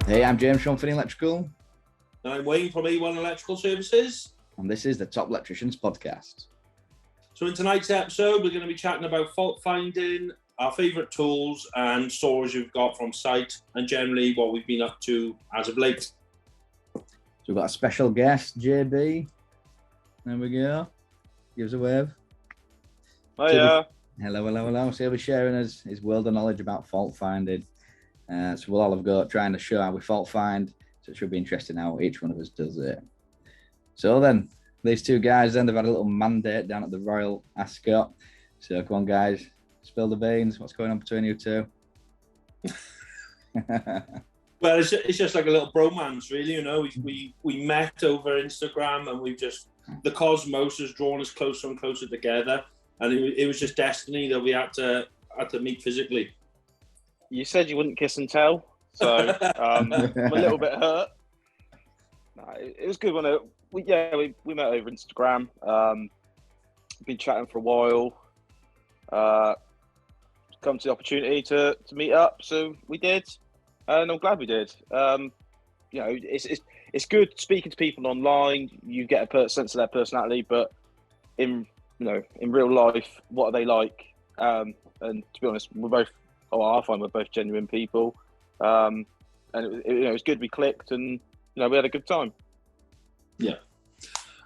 Hey, I'm James from Finney Electrical. And I'm Wayne from A1 Electrical Services. And this is the Top Electricians podcast. So in tonight's episode, we're going to be chatting about fault finding, our favourite tools and stories we've got from site, and generally what we've been up to as of late. So we've got a special guest, JB. There we go. Give us a wave. Hiya. Hello. So he'll be sharing his world of knowledge about fault finding. So we'll all have got trying to show how we fault find. So it should be interesting how each one of us does it. So then, these two guys then, they've had a little mandate down at the Royal Ascot. So come on, guys, spill the beans. What's going on between you two? Well, it's just like a little bromance, really. You know, we met over Instagram, and the cosmos has drawn us closer and closer together, and it was just destiny that we had to meet physically. You said you wouldn't kiss and tell, so I'm a little bit hurt. No, it was good when we met over Instagram. Been chatting for a while. Come to the opportunity to meet up, so we did, and I'm glad we did. It's good speaking to people online. You get a sense of their personality, but in real life, what are they like? And to be honest, I find we're both genuine people. And it was good. We clicked, and we had a good time. Yeah.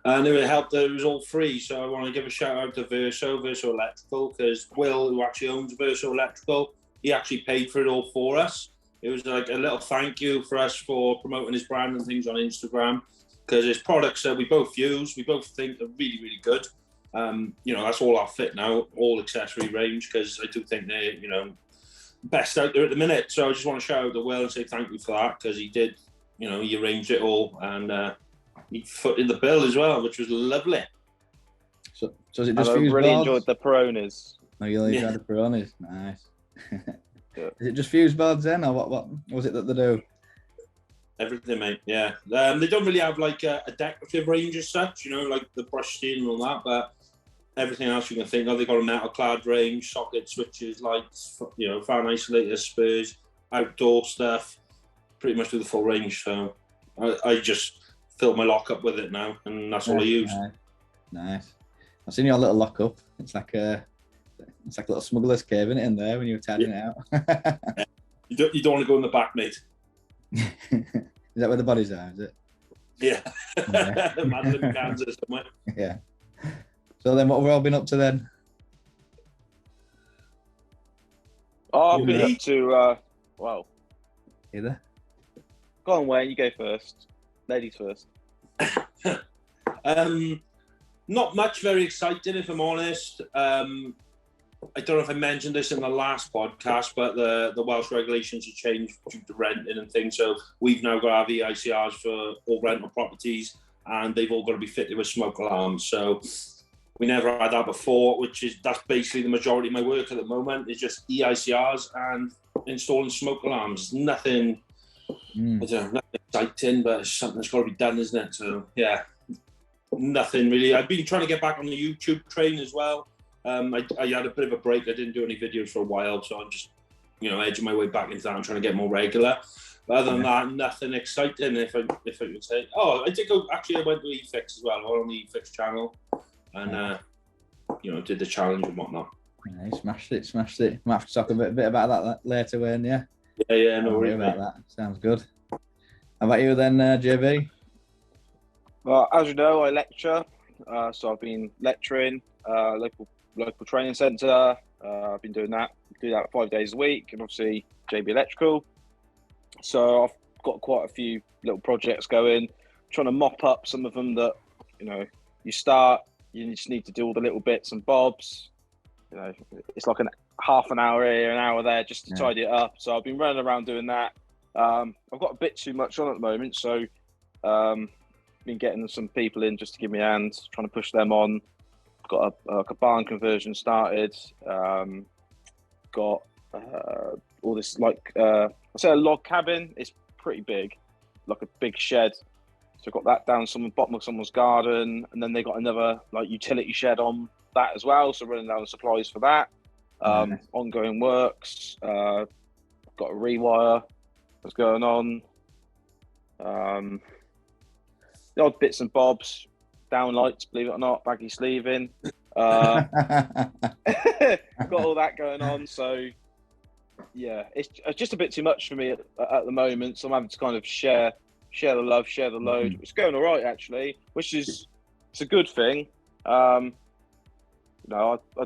And it helped that it was all free. So I want to give a shout out to Verso Electrical, because Will, who actually owns Verso Electrical, he actually paid for it all for us. It was like a little thank you for us for promoting his brand and things on Instagram, because it's products that we both use, we both think are really, really good. That's all our fit now, all accessory range, because I do think they're, best out there at the minute. So I just want to shout out to Will and say thank you for that, because he did, he arranged it all, and he footed the bill as well, which was lovely. So is it just I fuse really boards? enjoyed the Peronis. Oh, you enjoyed the Peronis? Nice. Yeah. Is it just fuse boards then, or what was it that they do? Everything, mate. Yeah. They don't really have like a decorative range as such, like the brush steel and all that, but everything else you can think of. They've got a metal clad range, socket switches, lights, fan isolators, spurs, outdoor stuff, pretty much do the full range. So I just fill my lockup with it now, and that's all I use. Nice. I've seen your little lockup. It's like a little smuggler's cave in there when you were tidying it out. You don't want to go in the back, mate. Is that where the bodies are? Is it? Yeah. Imagine in Kansas somewhere. Yeah. So then, what have we all been up to then? I've been up to Either. Go on, Wayne. You go first. Ladies first. Not much very exciting, if I'm honest. I don't know if I mentioned this in the last podcast, but the Welsh regulations have changed due to renting and things. So we've now got our VICRs for all rental properties, and they've all got to be fitted with smoke alarms. So we never had that before, that's basically the majority of my work at the moment, is just EICRs and installing smoke alarms. Nothing, nothing exciting, but it's something that's got to be done, isn't it? So yeah, nothing really. I've been trying to get back on the YouTube train as well. I had a bit of a break. I didn't do any videos for a while, so I'm just, edging my way back into that and trying to get more regular. But other than that, nothing exciting, if I could say. Oh, I did go. Actually, I went to EFIX as well. I went on the EFIX channel, and did the challenge and whatnot. Yeah, smashed it. Might have to talk a bit about that later, Wayne. Yeah. Yeah. No worries about that. Sounds good. How about you then, JB? Well, as you know, I lecture, so I've been lecturing local training centre. I've been doing that 5 days a week, and obviously JB Electrical. So I've got quite a few little projects going, trying to mop up some of them that you start. You just need to do all the little bits and bobs. It's like half an hour here, an hour there, just to tidy it up. So I've been running around doing that. I've got a bit too much on at the moment, so been getting some people in just to give me a hand, trying to push them on. Got a barn conversion started. Got all this I say a log cabin. It's pretty big, like a big shed. So got that down bottom of someone's garden, and then they got another utility shed on that as well. So running down supplies for that. Ongoing works. Got a rewire that's going on. The odd bits and bobs, downlights, believe it or not, baggy sleeving. Got all that going on. So, yeah, it's just a bit too much for me at the moment. So I'm having to kind of share the love, share the load. It's going all right, actually, which is it's a good thing. I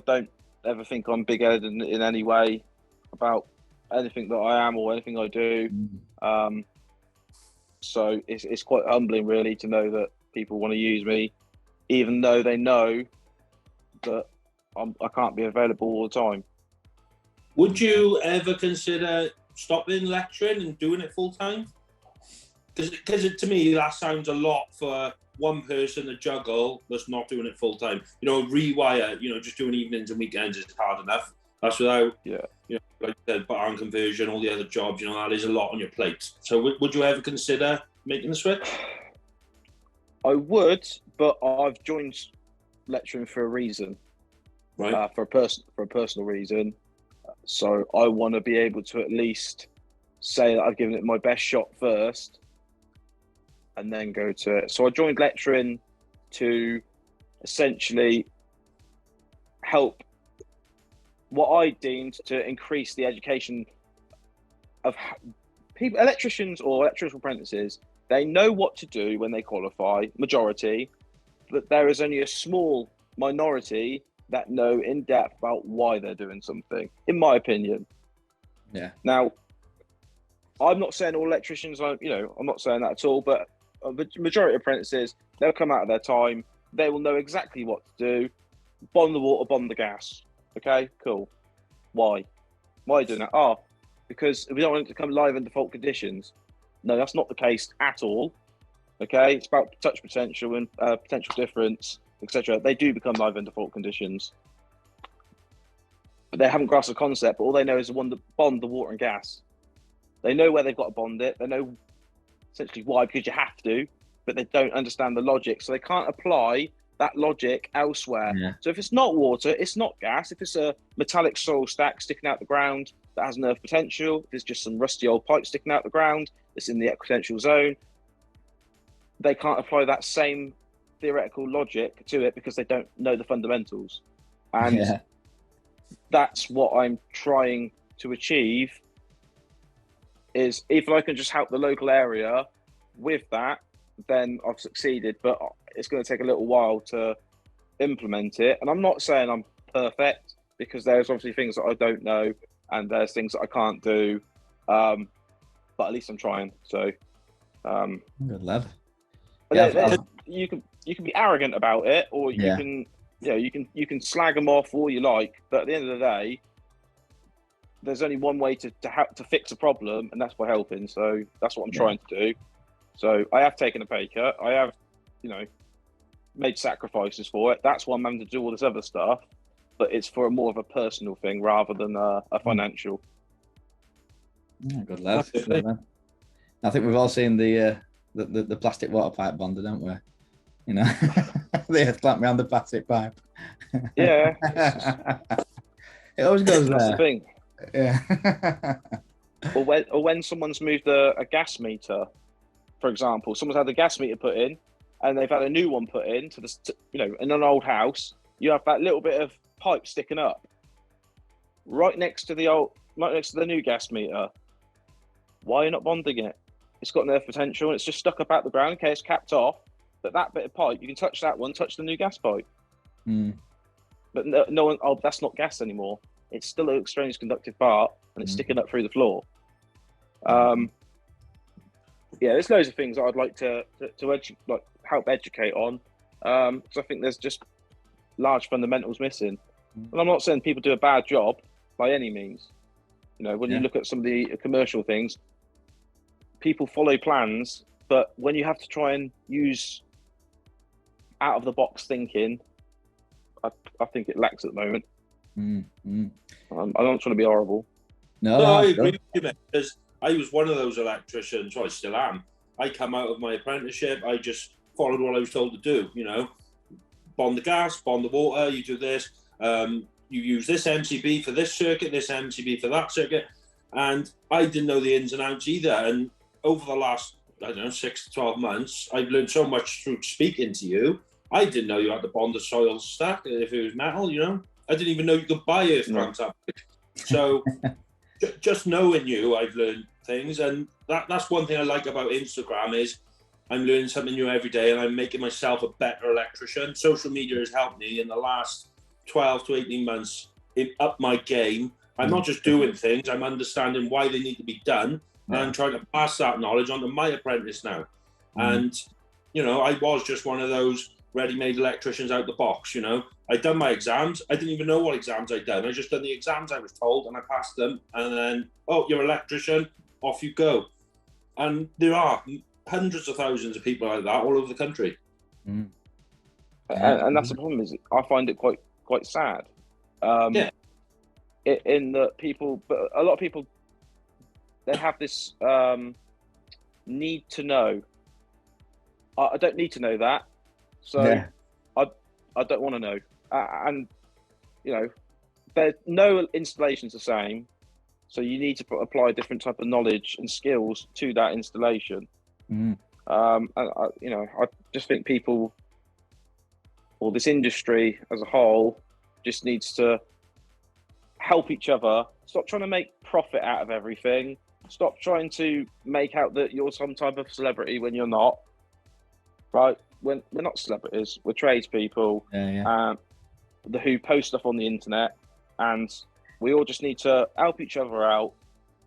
don't ever think I'm big-headed in any way about anything that I am or anything I do. So it's quite humbling, really, to know that people want to use me, even though they know that I can't be available all the time. Would you ever consider stopping lecturing and doing it full time? Because to me, that sounds a lot for one person to juggle that's not doing it full time. Rewire, just doing evenings and weekends is hard enough. That's without, like the barn conversion, all the other jobs, that is a lot on your plate. So would you ever consider making the switch? I would, but I've joined lecturing for a reason, right? For a personal reason. So I want to be able to at least say that I've given it my best shot first, and then go to it. So I joined lecturing to essentially help what I deemed to increase the education of people, electricians or electrical apprentices. They know what to do when they qualify, majority, but there is only a small minority that know in depth about why they're doing something, in my opinion. Yeah. Now, I'm not saying all electricians, I'm not saying that at all, but the majority of apprentices, they'll come out of their time, they will know exactly what to do, bond the water, bond the gas. Okay, cool. Why? Why are you doing that? Oh, because we don't want it to come live in default conditions. No, that's not the case at all. Okay, it's about touch potential and potential difference, etc. They do become live in default conditions, but they haven't grasped the concept. But all they know is the bond the water and gas. They know where they've got to bond it. They know essentially why, because you have to, but they don't understand the logic, so they can't apply that logic elsewhere. Yeah. So if it's not water, it's not gas. If it's a metallic soil stack sticking out the ground that has nerve potential, if it's just some rusty old pipe sticking out the ground that's in the equipotential zone, they can't apply that same theoretical logic to it because they don't know the fundamentals. And that's what I'm trying to achieve, is if I can just help the local area with that, then I've succeeded. But it's going to take a little while to implement it. And I'm not saying I'm perfect, because there's obviously things that I don't know and there's things that I can't do. But at least I'm trying. So, good lad. You can be arrogant about it, or you can, you can slag them off all you like. But at the end of the day, there's only one way to fix a problem, and that's by helping. So that's what I'm trying to do. So I have taken a pay cut. I have, made sacrifices for it. That's why I'm having to do all this other stuff. But it's for more of a personal thing rather than a financial. Yeah, good lad. Good lad. I think we've all seen the plastic water pipe bonder, don't we? The earth clamp around the plastic pipe. Yeah. It always goes That's there. the thing. Yeah. or when someone's moved a gas meter, for example, someone's had a gas meter put in and they've had a new one put in in an old house, you have that little bit of pipe sticking up right next to the new gas meter. Why are you not bonding it? It's got nerve potential and it's just stuck up out the ground. Okay, it's capped off, but that bit of pipe, you can touch that one, touch the new gas pipe. But no one, that's not gas anymore. It's still an strange conductive part and it's sticking up through the floor. There's loads of things that I'd like to help educate on, because I think there's just large fundamentals missing. And I'm not saying people do a bad job by any means. When you look at some of the commercial things, people follow plans, but when you have to try and use out of the box thinking, I think it lacks at the moment. I'm not trying to be horrible. No, I agree with you, mate, because I was one of those electricians, well, I still am. I come out of my apprenticeship, I just followed what I was told to do, bond the gas, bond the water, you do this, you use this MCB for this circuit, this MCB for that circuit, and I didn't know the ins and outs either. And over the last I don't know, 6 to 12 months, I've learned so much through speaking to you. I didn't know you had to bond the soil stack if it was metal, you know. I didn't even know you could buy earth contact. So just knowing you, I've learned things, and that's one thing I like about Instagram is I'm learning something new every day, and I'm making myself a better electrician. Social media has helped me in the last 12 to 18 months up my game. I'm not just doing things, I'm understanding why they need to be done, and I'm trying to pass that knowledge on to my apprentice now. And, you know, I was just one of those ready-made electricians out the box, you know. I'd done my exams. I didn't even know what exams I'd done. I just done the exams I was told, and I passed them. And then, oh, you're an electrician, off you go. And there are hundreds of thousands of people like that all over the country. And that's the problem, is I find it quite sad. In that people, but a lot of people, they have this need to know. I don't need to know that, so I don't want to know. And you know, no installation's the same, so you need to apply different type of knowledge and skills to that installation. And you know, I just think people, or this industry as a whole, just needs to help each other. Stop trying to make profit out of everything. Stop trying to make out that you're some type of celebrity when you're not. Right? We're not celebrities. We're tradespeople who post stuff on the internet, and we all just need to help each other out.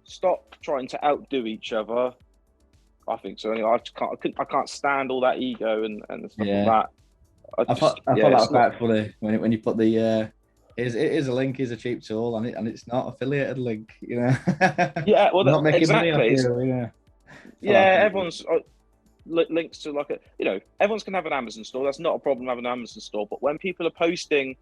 Stop trying to outdo each other. I think so. Anyway, I can't stand all that ego and stuff like that. I thought that was quite funny when you put the it is a link, is a cheap tool, and it's not affiliated link, you know. Yeah, well, not making exactly. money off you, everyone's links to like everyone's can have an Amazon store. That's not a problem having an Amazon store. But when people are posting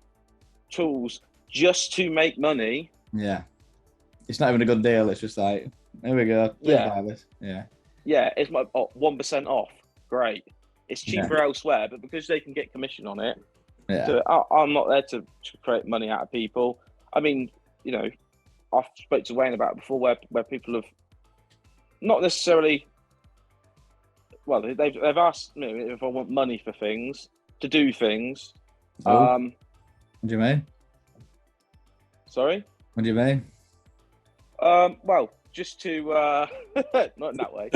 tools just to make money, it's not even a good deal. It's just like, there we go. Buy this. It's my 1% off. Great. It's cheaper elsewhere, but because they can get commission on it, so I'm not there to create money out of people. I mean, you know, I've spoke to Wayne about it before, where people have not necessarily. Well, they've asked me if I want money for things, to do things. What do you mean? Sorry? What do you mean? Well, just to not in that way.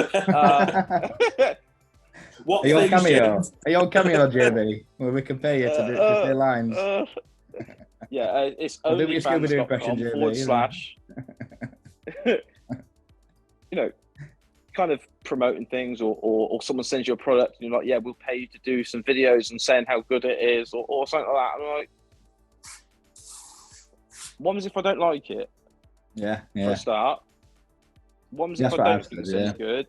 What are you on Cameo? Are you on Cameo, JB? Where we can pay you to say lines? It's onlyfans.com/. You know, kind of promoting things, or someone sends you a product and you're like, yeah, we'll pay you to do some videos and saying how good it is, or something like that. I'm like, what was if I don't like it? For a start. What was if I don't think it's any good?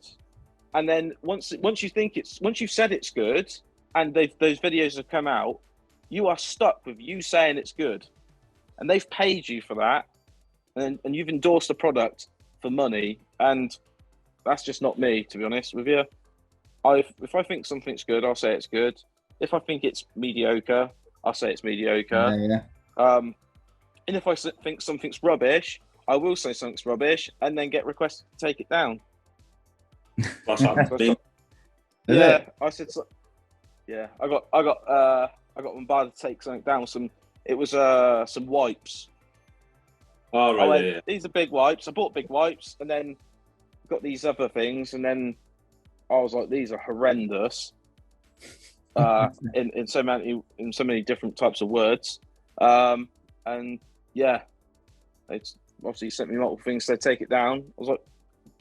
And then once you've said it's good, and those videos have come out, you are stuck with you saying it's good, and they've paid you for that, and you've endorsed the product for money, and that's just not me, to be honest with you. If I think something's good, I'll say it's good. If I think it's mediocre, I'll say it's mediocre. And if I think something's rubbish, I will say something's rubbish, and then get requested to take it down. That's happened. I said so. Yeah, I got bombarded to take something down. It was some wipes. Oh right, These are big wipes. I bought big wipes, and then got these other things, and then I was like, these are horrendous. In so many different types of words, and it's obviously sent me multiple things to take it down. I was like,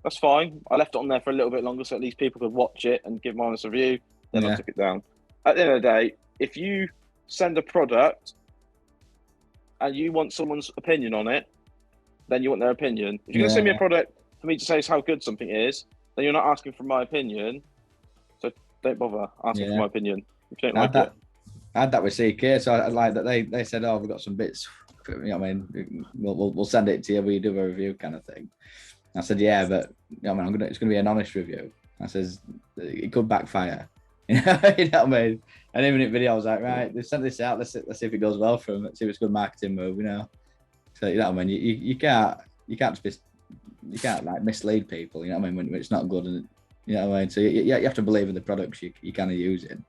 that's fine. I left it on there for a little bit longer so at least people could watch it and give my honest review. Then I took it down. At the end of the day, if you send a product and you want someone's opinion on it, then you want their opinion. If you're going to send me a product for me to say how good something is, then you're not asking for my opinion. So don't bother asking for my opinion if you don't like it. I had that with CK, so I like that they said, "Oh, we've got some bits. You know what I mean? We'll send it to you. Will you do a review?" kind of thing. I said, "Yeah, but I mean, it's going to be an honest review." I says, "It could backfire." You know what I mean? And even in video, I was like, "Right, they sent this out. Let's see if it goes well for them. Let's see if it's a good marketing move." You know, so you know what I mean? You can't like mislead people. You know what I mean? When it's not good, and You know what I mean? So you have to believe in the products you kind of using.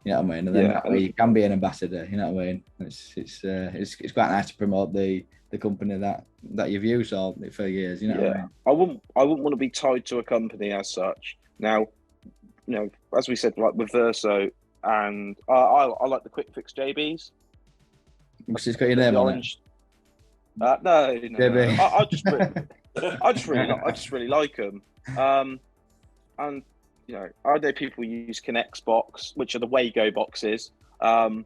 You know what I mean? And then that way you can be an ambassador. You know what I mean? It's quite nice to promote the company that you've used all for years. You know what I mean? I wouldn't want to be tied to a company as such. Now, as we said, like with Verso, and I like the Quick Fix JBs. Because it's got your name on it. No. JB. I just really like them. And I know people use Connect box, which are the Wago boxes. But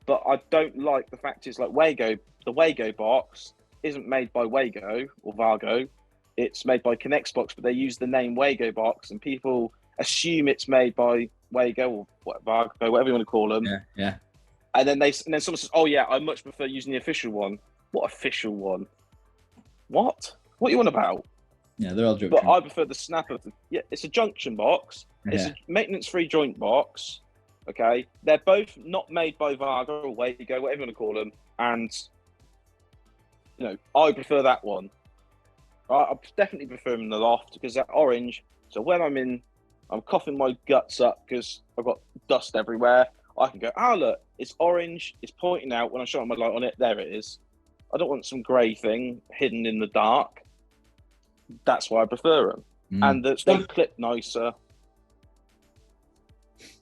I don't like the fact is like Wago, the Wago box isn't made by Wago or Vargo. It's made by Connect box, but they use the name Wago box, and people assume it's made by Wago or Vargo, whatever you want to call them. Yeah. And then someone says, "Oh yeah, I much prefer using the official one." What official one? What you on about? Yeah, they're all junction. But I prefer the snap of it's a junction box. Yeah. It's a maintenance-free joint box. Okay, they're both not made by Vargo or Wago, whatever you want to call them, and I prefer that one. I definitely prefer them in the loft because that orange. So when I'm coughing my guts up because I've got dust everywhere. I can go, look, it's orange. It's pointing out when I shine my light on it. There it is. I don't want some grey thing hidden in the dark. That's why I prefer them. And they clip nicer.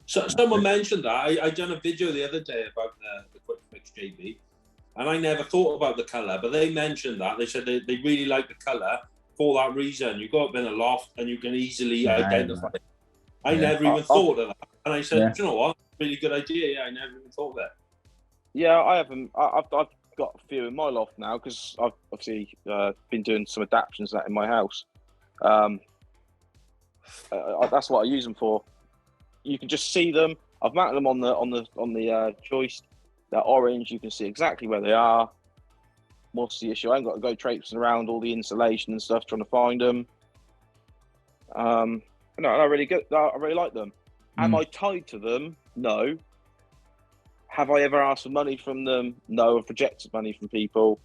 So someone mentioned that. I done a video the other day about the Quick Fix JB, and I never thought about the colour, but they mentioned that. They said they really like the colour for that reason. You go up in a loft and you can easily identify it. I never even thought of that. And I said, do you know what? Really good idea. Yeah, I never even thought of that. Yeah, I haven't. I've got a few in my loft now because I've obviously been doing some adaptations in my house. That's what I use them for. You can just see them. I've mounted them on the joist. They're orange. You can see exactly where they are. What's the issue? I haven't got to go traipsing around all the insulation and stuff trying to find them. No, I really like them. Am I tied to them? No. Have I ever asked for money from them? No, I've rejected money from people.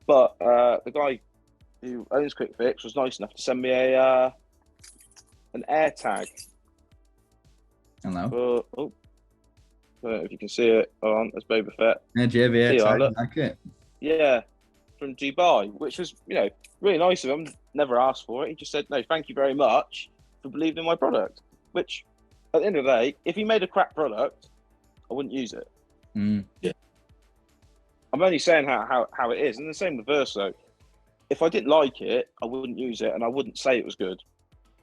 But the guy who owns Quick Fix was nice enough to send me an air tag. Hello. I don't know if you can see it. On there's Boba Fett. Yeah, JB air tag, I like it. Yeah, from Dubai, which was really nice of him. Never asked for it. He just said, "No, thank you very much for believing in my product." Which, at the end of the day, if he made a crap product, I wouldn't use it. Yeah. I'm only saying how it is, and the same with Verso. If I didn't like it, I wouldn't use it, and I wouldn't say it was good.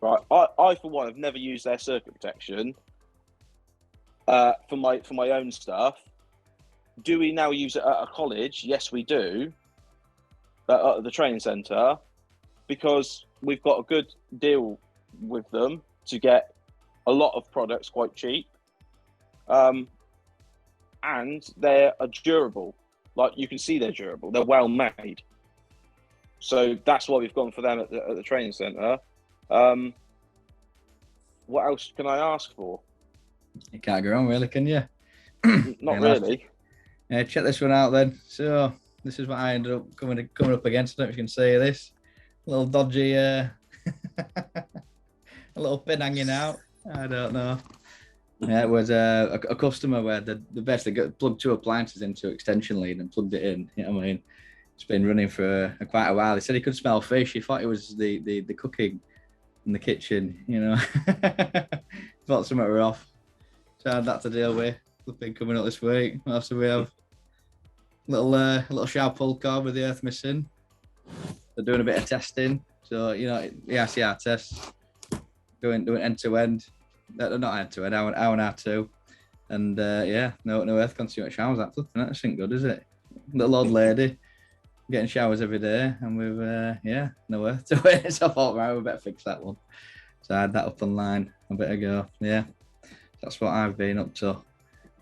Right? I for one have never used their circuit protection for my own stuff. Do we now use it at a college? Yes, we do. At the training centre, because we've got a good deal with them to get a lot of products quite cheap, and they're durable. Like you can see, they're durable. They're well made. So that's why we've gone for them at the training centre. What else can I ask for? You can't go wrong, really, can you? Not really. Yeah, check this one out then. So this is what I ended up coming up against. I don't know if you can see this. A little dodgy, a little pin hanging out. I don't know. Yeah, it was a customer where they basically plugged two appliances into extension lead and plugged it in. You know what I mean? It's been running for quite a while. He said he could smell fish. He thought it was the cooking in the kitchen. Thought something were off. So I had that to deal with. Flipping coming up this week. What else do we have? Little shower pull cord with the earth missing. They're doing a bit of testing. So EICR tests. Doing end to end. Not end to end. Hour and R2. And no earth consuming showers. That isn't good, is it? Little old lady getting showers every day, and with no earth to it. So I thought, right, we better fix that one. So I had that up online a bit ago. Yeah, that's what I've been up to.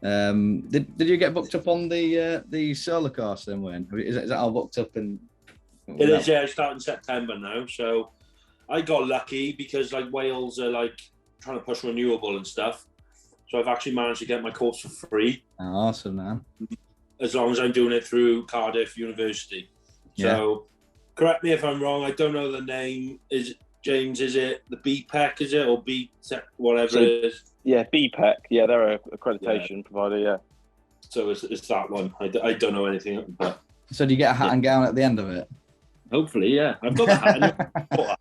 Did you get booked up on the solar course then, Wayne? Is that all booked up? It is, yeah. It's starting September now. So I got lucky because Wales are trying to push renewable and stuff. So I've actually managed to get my course for free. Oh, awesome, man. As long as I'm doing it through Cardiff University. Yeah. So correct me if I'm wrong. I don't know the name. Is James, is it the BPEC, is it, or B whatever it is? Yeah, BPEC. Yeah, they're a accreditation provider. Yeah. So it's that one. I don't know anything, but So do you get a hat and gown at the end of it? hopefully, yeah. I've got the hat.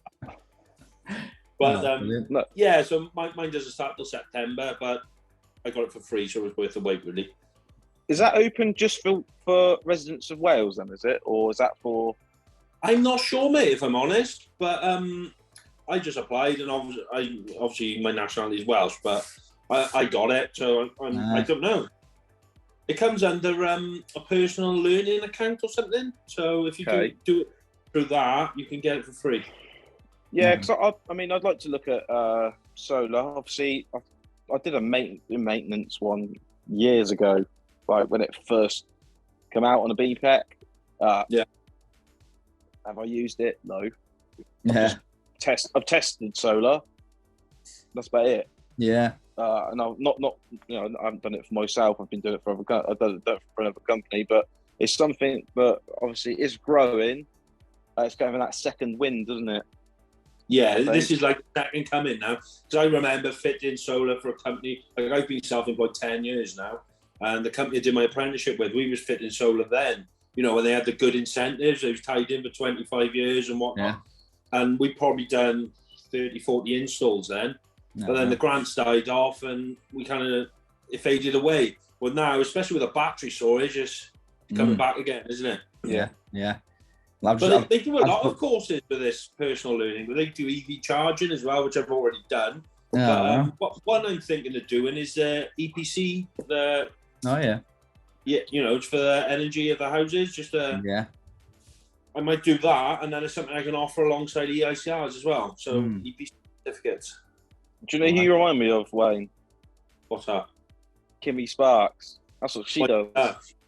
But yeah, so mine doesn't start till September, but I got it for free, so it was worth the wait, really. Is that open just for residents of Wales then, is it? Or is that for... I'm not sure, mate, if I'm honest, but I just applied, and obviously my nationality is Welsh, but I got it, so I don't know. It comes under a personal learning account or something, so if you do it through that, you can get it for free. Yeah, because I mean, I'd like to look at solar. Obviously, I did a maintenance one years ago, like when it first came out on a BPEC. Yeah. Have I used it? No. Yeah. I've tested solar. That's about it. Yeah. And I've not I haven't done it for myself. I've been doing it for I've done it for another company, but it's something that obviously is growing. It's going for that second wind, doesn't it? Yeah, this is like second coming now. Because I remember fitting solar for a company. Like I've been self-employed 10 years now, and the company I did my apprenticeship with, we was fitting solar then. You know, when they had the good incentives, they was tied in for 25 years and whatnot. Yeah. And we probably done 30, 40 installs then. But then the grants died off, and it faded away. Well, now, especially with the battery storage, it's coming back again, isn't it? Yeah, yeah. But they do a lot of courses for this personal learning, but they do EV charging as well, which I've already done. But one I'm thinking of doing is EPC. Yeah, you know, for the energy of the houses. I might do that, and then it's something I can offer alongside EICRs as well. So EPC certificates. Do you know who you remind me of, Wayne? What's that? Kimmy Sparks. That's what she does.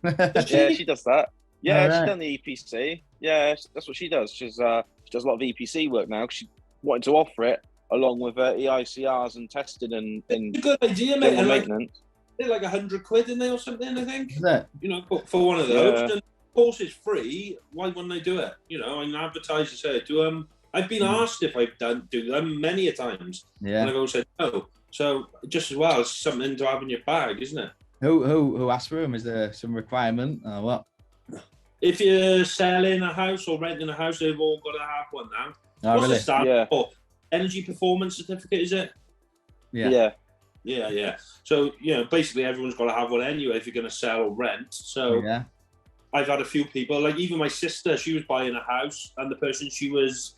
Yeah, she does that. Yeah, she's done the EPC. Yeah, that's what she does. She does a lot of EPC work now. She wanted to offer it along with EICRs and testing and it's a good idea, mate. And maintenance. They're like £100 in there or something, I think. Is that? You know, for one of those. Yeah. And of course, it's free. Why wouldn't I do it? You know, I advertise and say do them. I've been asked if I've do them many a times, and I've always said no. So just as well, it's something to have in your bag, isn't it? Who asked for them? Is there some requirement or what? If you're selling a house or renting a house, they've all got to have one now. Oh, What's really? the standard for? Energy performance certificate, is it? Yeah. So, you know, basically everyone's got to have one anyway if you're going to sell or rent. So I've had a few people, like even my sister, she was buying a house, and the person she was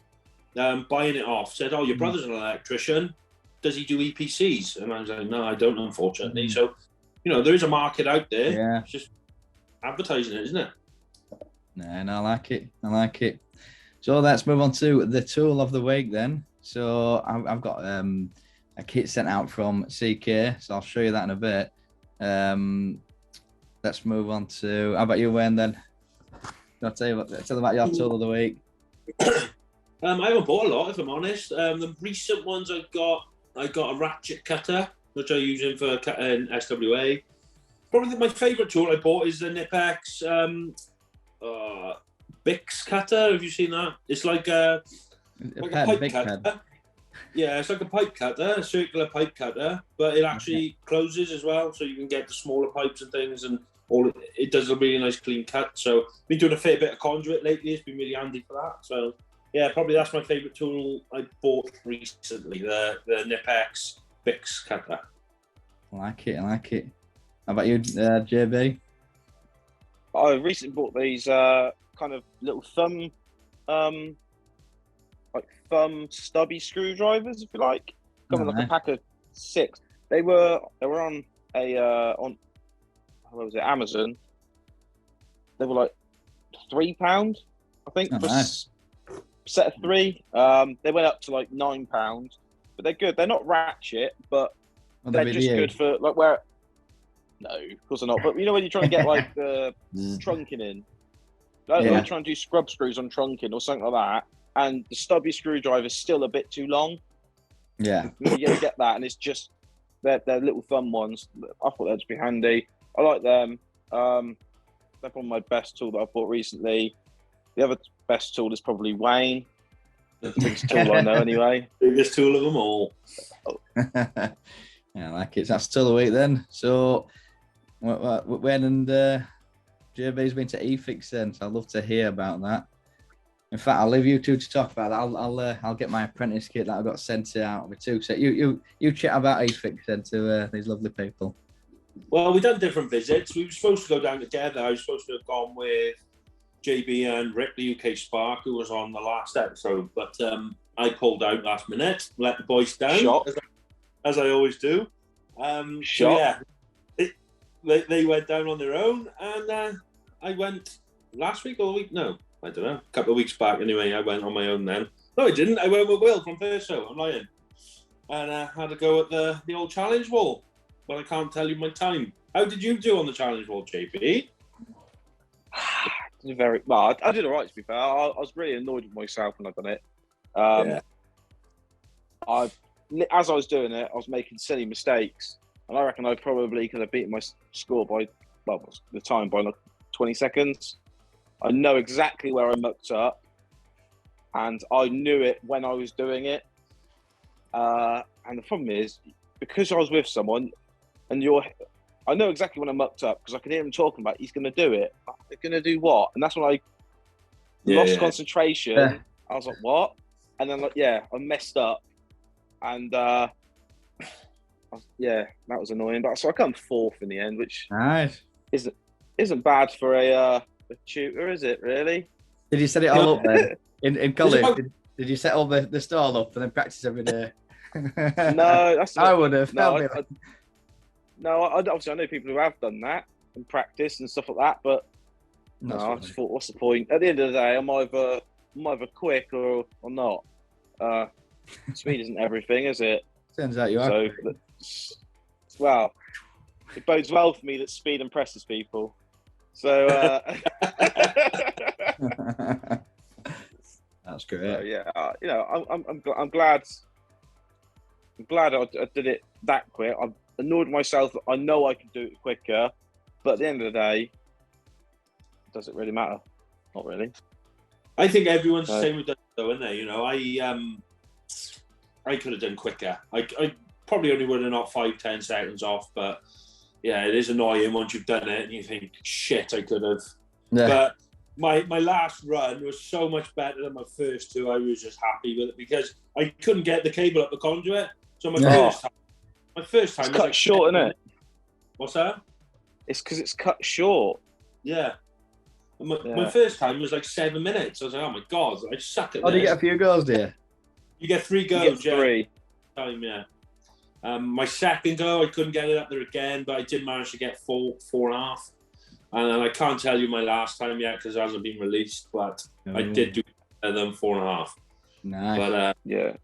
buying it off said, "Oh, your brother's an electrician. Does he do EPCs?" And I was like, "No, I don't, unfortunately." So, you know, there is a market out there. Yeah. It's just advertising it, isn't it? No, I like it. So let's move on to the tool of the week then. So I've got a kit sent out from CK, so I'll show you that in a bit. Let's move on to, how about you, Wayne, then? I'll tell them about your tool of the week. I haven't bought a lot, if I'm honest. The recent ones I got a ratchet cutter, which I use in for SWA. Probably my favourite tool I bought is the Nipex Bix cutter. Have you seen that? It's like a pipe cutter. Yeah, it's like a pipe cutter, a circular pipe cutter, but it actually closes as well, so you can get the smaller pipes and things, and it does a really nice clean cut. So I've been doing a fair bit of conduit lately. It's been really handy for that. So yeah, probably that's my favourite tool I bought recently, the Nipex Bix cutter. I like it. How about you, JB? I recently bought these kind of little thumb stubby screwdrivers, if you like. Come in like a pack of 6. They were on Amazon. They were like £3, I think, for a set of 3. They went up to like £9, but they're good. They're not ratchet, but they're just good for like where. No, of course they're not. But you know when you're trying to get like the trunking in, like trying to do scrub screws on trunking or something like that, and the stubby screwdriver is still a bit too long. Yeah, you get that, and it's just they're little thumb ones. I thought that'd be handy. I like them. They're probably my best tool that I bought recently. The other best tool is probably Wayne. Biggest tool I know anyway. Biggest tool of them all. Yeah, I like it. That's still a week then. So when and JB's been to eFix then, so I'd love to hear about that. In fact, I'll leave you two to talk about that. I'll get my apprentice kit that I got sent out of it too. So you chat about eFix then to these lovely people. Well, we've done different visits. We were supposed to go down together. I was supposed to have gone with JB and Rick, the UK Spark, who was on the last episode. But I pulled out last minute, let the boys down, as I always do. So yeah, they went down on their own, and I went last week or the week? No, I don't know. A couple of weeks back anyway, I went on my own then. No, I didn't. I went with Will from first show. I'm lying. And had to go at the old challenge wall. But I can't tell you my time. How did you do on the challenge wall, JP? Very well. I did all right, to be fair. I was really annoyed with myself when I done it. As I was doing it, I was making silly mistakes, and I reckon I probably could have beaten my score by the time by like 20 seconds. I know exactly where I mucked up, and I knew it when I was doing it. And the problem is, because I was with someone, and I know exactly when I mucked up because I can hear him talking about he's going to do it. They're going to do what? And that's when I lost concentration. Yeah. I was like, what? And then, I messed up. And, that was annoying. But so I come fourth in the end, which nice. isn't bad for a tutor, is it, really? Did you set it all up then? In college, did you set all the stall up and then practice every day? No, I would have. No, obviously I know people who have done that and practice and stuff like that, but I just thought, what's the point? At the end of the day, I'm either quick or not. Speed isn't everything, is it? Turns out you are. Well, it bodes well for me that speed impresses people. So that's great. So, I'm glad I did it that quick. I'm annoyed myself that I know I can do it quicker, but at the end of the day, does it really matter? Not really. I think everyone's the same with that, though, isn't they? I could have done quicker. I probably only would have knocked 5-10 seconds off, but yeah, it is annoying once you've done it and you think, shit, I could have. Yeah. But my last run was so much better than my first two. I was just happy with it because I couldn't get the cable up the conduit. So my first time it's cut short, isn't it? What's that? It's because it's cut short. Yeah. My first time was like 7 minutes. I was like, oh my god, I suck at this. Oh, do you get a few goes, dear? You get 3 goes, you get 3. Time, yeah. My second go, I couldn't get it up there again, but I did manage to get 4.5. And I can't tell you my last time yet because it hasn't been released, but I did do better than 4.5. Nice. But yeah.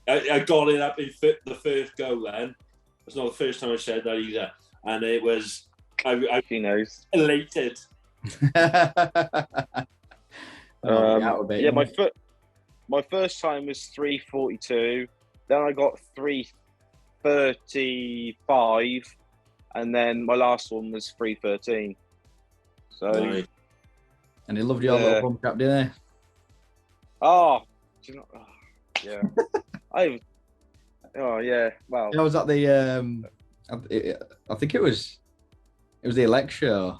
I got it up in the first go then. It's not the first time I said that either. And it was, I elated. My first time was 3:42. Then I got 3:35. And then my last one was 3:13. So. Right. And he loved your little bump cap, didn't he? Oh, yeah. Well. I was at the I think it was the Elect show,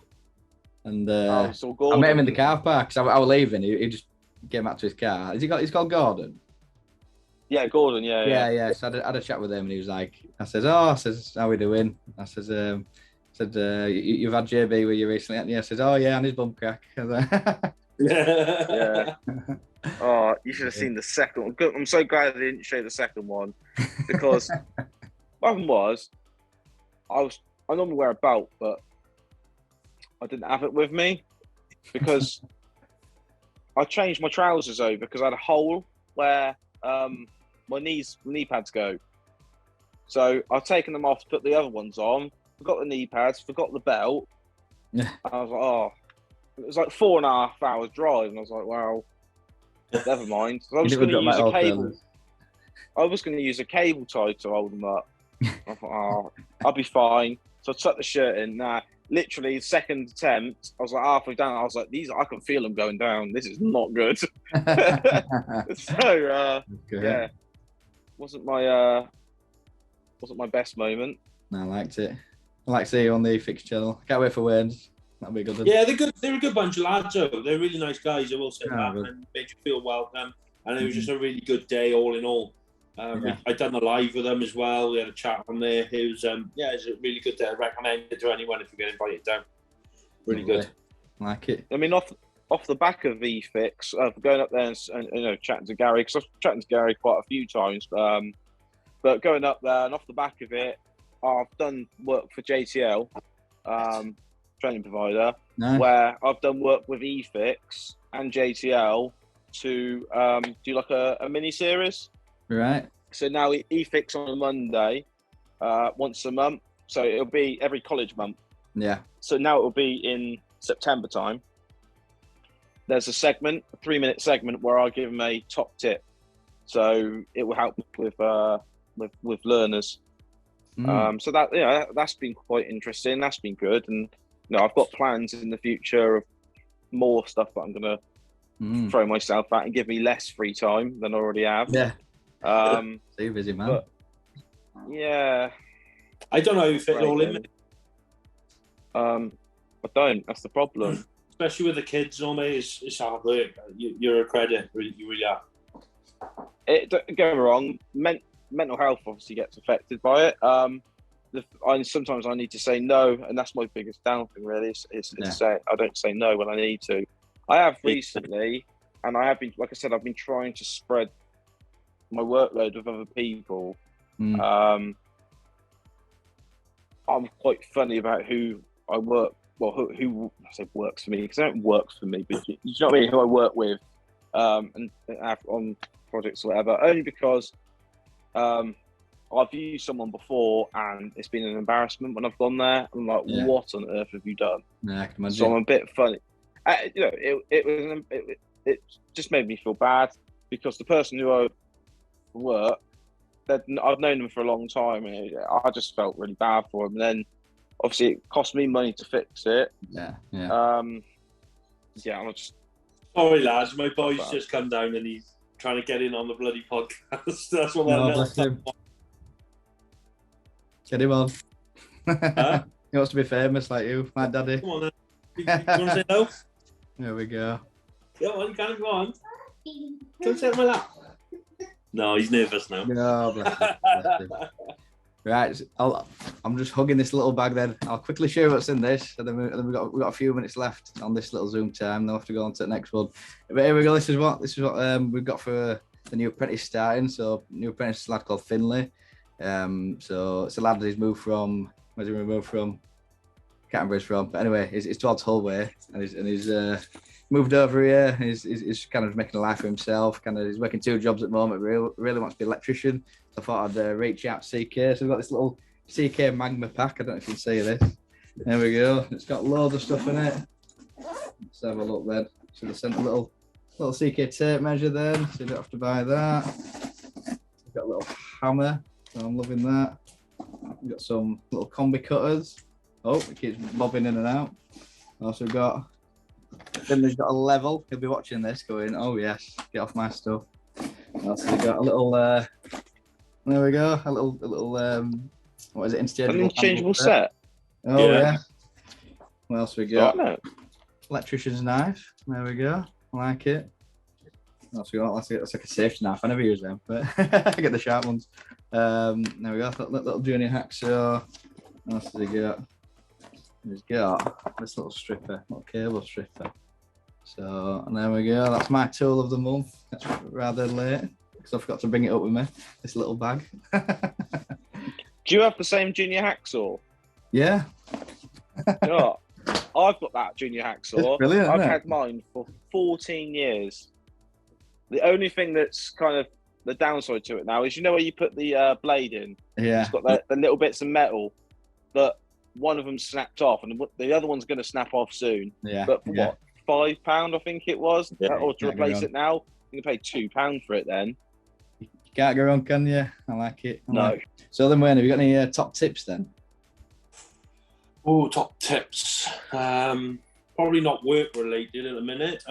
and I met him in the car park because I was leaving. He just came back to his car. He's called Gordon. Yeah, Gordon. Yeah. So I had a chat with him, and he was like, I says, how we doing? I says, you've had JB with you recently, haven't you? I says, oh yeah, and his bum crack. Yeah. Oh, you should have seen the second one. I'm so glad they didn't show the second one because what happened was I normally wear a belt, but I didn't have it with me because I changed my trousers over because I had a hole where my knee pads go. So I've taken them off to put the other ones on. Forgot the knee pads, forgot the belt. Yeah. I was like, oh, it was like 4.5 hours drive, and I was like, wow. Never mind. I was going to use a cable. I was going to use a cable tie to hold them up. I thought, I'll be fine. So I tucked the shirt in. Literally second attempt, I was like halfway down. I was like, I can feel them going down. This is not good. So yeah, wasn't my best moment. No, I liked it. I like to see you on the Fix channel. Can't wait for Wayne's. That'll be a good one. Yeah, they're good. They're a good bunch of lads, though. They're really nice guys, I will say that, good. and made you feel welcome. And it was just a really good day, all in all. I'd done the live with them as well. We had a chat on there. It was, it's a really good day. I recommend it to anyone if you get invited down. Really good. I like it. I mean, off the back of VFix, going up there and chatting to Gary, because I've chatted to Gary quite a few times. But going up there and off the back of it, I've done work for JTL, training provider, where I've done work with eFix and JTL to do like a mini series. Right. So now eFix on a Monday, once a month. So it'll be every college month. Yeah. So now it will be in September time. There's a 3-minute segment where I give them a top tip. So it will help with learners. So that's been quite interesting. That's been good, and I've got plans in the future of more stuff that I'm gonna throw myself at and give me less free time than I already have. Yeah. So you're busy, man. But, yeah. I don't know how you fit it all in. I don't. That's the problem. Especially with the kids, mate. It's hard work. You're a credit. You really are. Don't get me wrong. Mental health obviously gets affected by it. Sometimes I need to say no, and that's my biggest down thing. Really, is say I don't say no when I need to. I have recently, and I have been, like I said, I've been trying to spread my workload with other people. I'm quite funny about who I work. Well, who I say works for me, because they don't work for me, but you know what I mean. Who I work with, and have on projects or whatever. Only because I've used someone before, and it's been an embarrassment when I've gone there. I'm like, what on earth have you done? Yeah, I can imagine. So I'm a bit funny. It just made me feel bad, because the person who I work, I've known them for a long time, and I just felt really bad for him. And then obviously it cost me money to fix it. I'm just sorry, lads. My boy's just come down and he's trying to get in on the bloody podcast. That's what that Get him on. He wants to be famous like you, my daddy. Come on, then. You want to say no? There we go. Come on, you can't go on. Come sit on my lap. No, he's nervous now. No, bless him. Right, I'm just hugging this little bag. Then I'll quickly show you what's in this, and then we've got a few minutes left on this little Zoom time. Then we'll have to go on to the next one. But here we go. This is what we've got for the new apprentice starting. So new apprentice is a lad called Finlay. So it's a lad that he's moved from. Where's he moved from? Can't remember where he's from. But anyway, he's towards Hull way, and he's moved over here. He's kind of making a life for himself. He's working 2 jobs at the moment. Really wants to be an electrician. So I thought I'd reach out to CK. So we've got this little CK Magma pack. I don't know if you can see this. There we go. It's got loads of stuff in it. Let's have a look then. Should have sent a little CK tape measure then, so you don't have to buy that. We've got a little hammer. So I'm loving that. We've got some little combi cutters. Oh, it keeps bobbing in and out. Also got. Then there's got a level. He'll be watching this going, oh yes, get off my stuff. Also we've got a little there we go, a little what is it, interchangeable set. Oh yeah. What else we got? Electrician's knife. There we go. I like it. What else we got? That's like a safety knife. I never use them, but I get the sharp ones. There we go. Little junior hacksaw. What else has he got? He's got this little cable stripper. So, and there we go. That's my tool of the month. That's rather late because I forgot to bring it up with me. This little bag. Do you have the same junior hacksaw? Yeah. Oh, I've got that junior hacksaw. It's brilliant. I've had mine for 14 years. The only thing that's kind of the downside to it now is, where you put the blade in. Yeah. It's got the little bits of metal, but one of them snapped off, and the other one's going to snap off soon. Yeah. But for what, £5, I think it was, or to replace it now, you can pay £2 for it then. You can't go wrong, can you? I like it. No. So then, Wayne, have you got any top tips then? Oh, top tips. Probably not work related at the minute.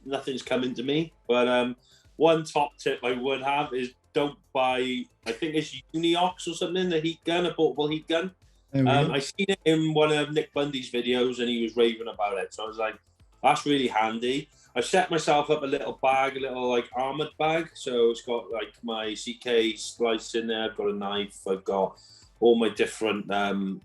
Nothing's coming to me. But one top tip I would have is don't buy, I think it's Uniox or something, the heat gun, a portable heat gun. I seen it in one of Nick Bundy's videos and he was raving about it. So I was like, that's really handy. I set myself up a little bag, a little like armored bag. So it's got like my CK splice in there. I've got a knife. I've got all my different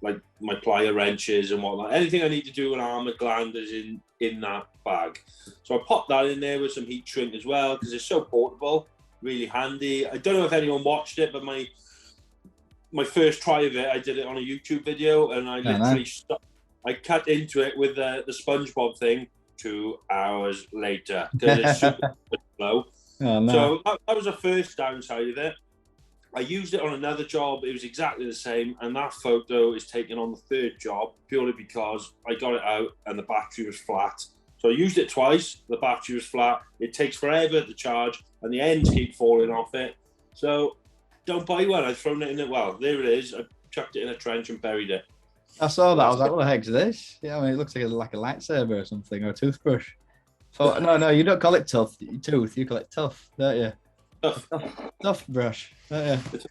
like my plier wrenches and whatnot. Anything I need to do with armored gland is in that bag. So I popped that in there with some heat shrink as well because it's so portable, really handy. I don't know if anyone watched it, but my first try of it, I did it on a YouTube video and I literally I cut into it with the SpongeBob thing 2 hours later because it's super slow. Oh, no. So that was the first downside of it. I used it on another job. It was exactly the same. And that photo is taken on the third job purely because I got it out and the battery was flat. So I used it twice. The battery was flat. It takes forever to charge and the ends keep falling off it. So don't buy one. I've thrown it in it. Well, there it is. I chucked it in a trench and buried it. I saw that. I was like, what the heck's this? Yeah, I mean, it looks like a lightsaber or something, or a toothbrush. Thought, no, you don't call it tooth, you call it tough, don't you? Tough brush, don't you?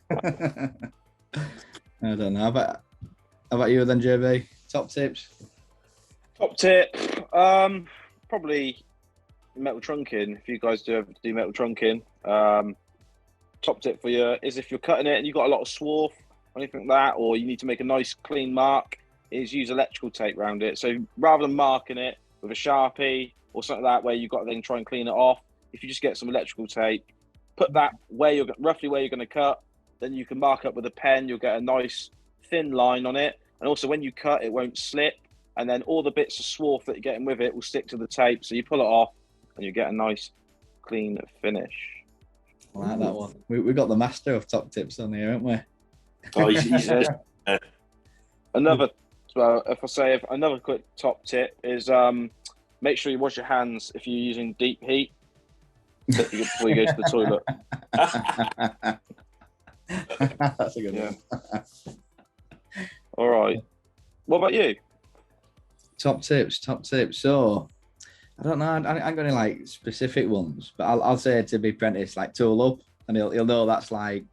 I don't know. How about you then, JB? Top tips? Top tip, probably metal trunking. If you guys do metal trunking, top tip for you is if you're cutting it and you've got a lot of swarf, anything like that, or you need to make a nice clean mark, is use electrical tape around it. So rather than marking it with a Sharpie or something like that where you've got to then try and clean it off, if you just get some electrical tape, put that roughly where you're going to cut, then you can mark up with a pen. You'll get a nice thin line on it, and also when you cut, it won't slip, and then all the bits of swarf that you're getting with it will stick to the tape. So you pull it off, and you get a nice clean finish. I like that one. We got the master of top tips on here, haven't we? Oh, he's Another quick top tip is make sure you wash your hands if you're using deep heat before you go to the toilet. That's a good one. All right. What about you? Top tips. So I don't know. I ain't got any like specific ones, but I'll say to be apprentice, like tool up, and he'll know that's like.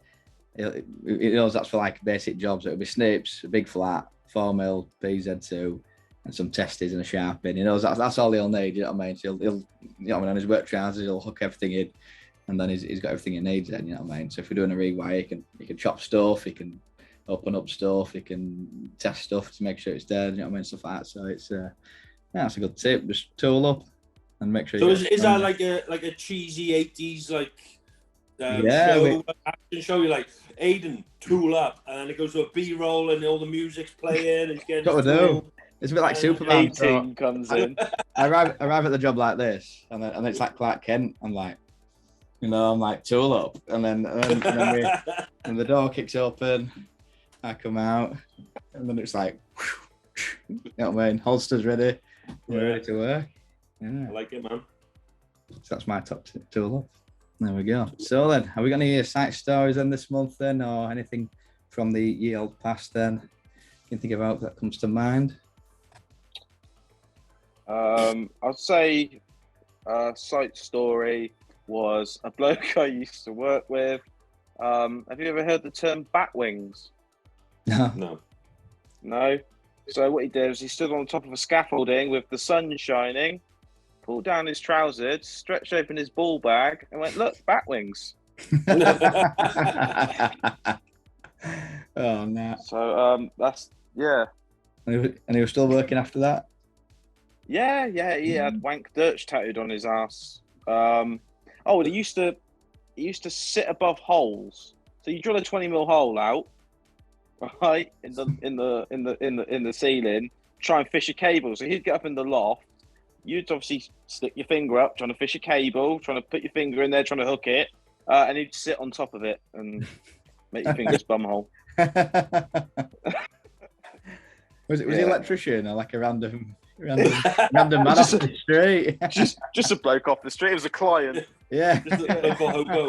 He knows that's for like basic jobs. It'll be snips, a big flat, 4mm PZ2, and some testes and a sharp in. He knows that's all he'll need. You know what I mean? So he'll you know what I mean, on his work trousers, he'll hook everything in, and then he's got everything he needs. Then you know what I mean. So if we're doing a rewire, he can chop stuff, he can open up stuff, he can test stuff to make sure it's dead. You know what I mean? Stuff like that. So it's that's a good tip. Just tool up and make sure. So is that like a cheesy 80s like? Action show, you like Aiden tool up, and then it goes to a B-roll, and all the music's playing. And he's got to do. It's a bit like Superman. Comes in. I arrive at the job like this, and it's like Clark Kent. I'm like, I'm like tool up, and then and the door kicks open, I come out, and then it's like, you know what I mean? Holster's ready, we're ready to work. Yeah. I like it, man. So that's my top tool up. There we go. So then, have we got any site stories then this month then, or anything from the year old past then you can think about that comes to mind? I'd say a site story was a bloke I used to work with. Have you ever heard the term bat wings? No. No? So what he did was he stood on the top of a scaffolding with the sun shining, pulled down his trousers, stretched open his ball bag, and went, "Look, bat wings." Oh no! So that's And he was still working after that. Yeah. He had wank dirch tattooed on his ass. He used to sit above holes. So you drill a 20mm hole out, right, in the ceiling, try and fish a cable. So he'd get up in the loft. You'd obviously stick your finger up, trying to fish a cable, trying to put your finger in there, trying to hook it, and he'd sit on top of it and make your fingers bumhole. Was he an electrician or like a random man off the street? just a bloke off the street. It was a client. Yeah. Just a hobo.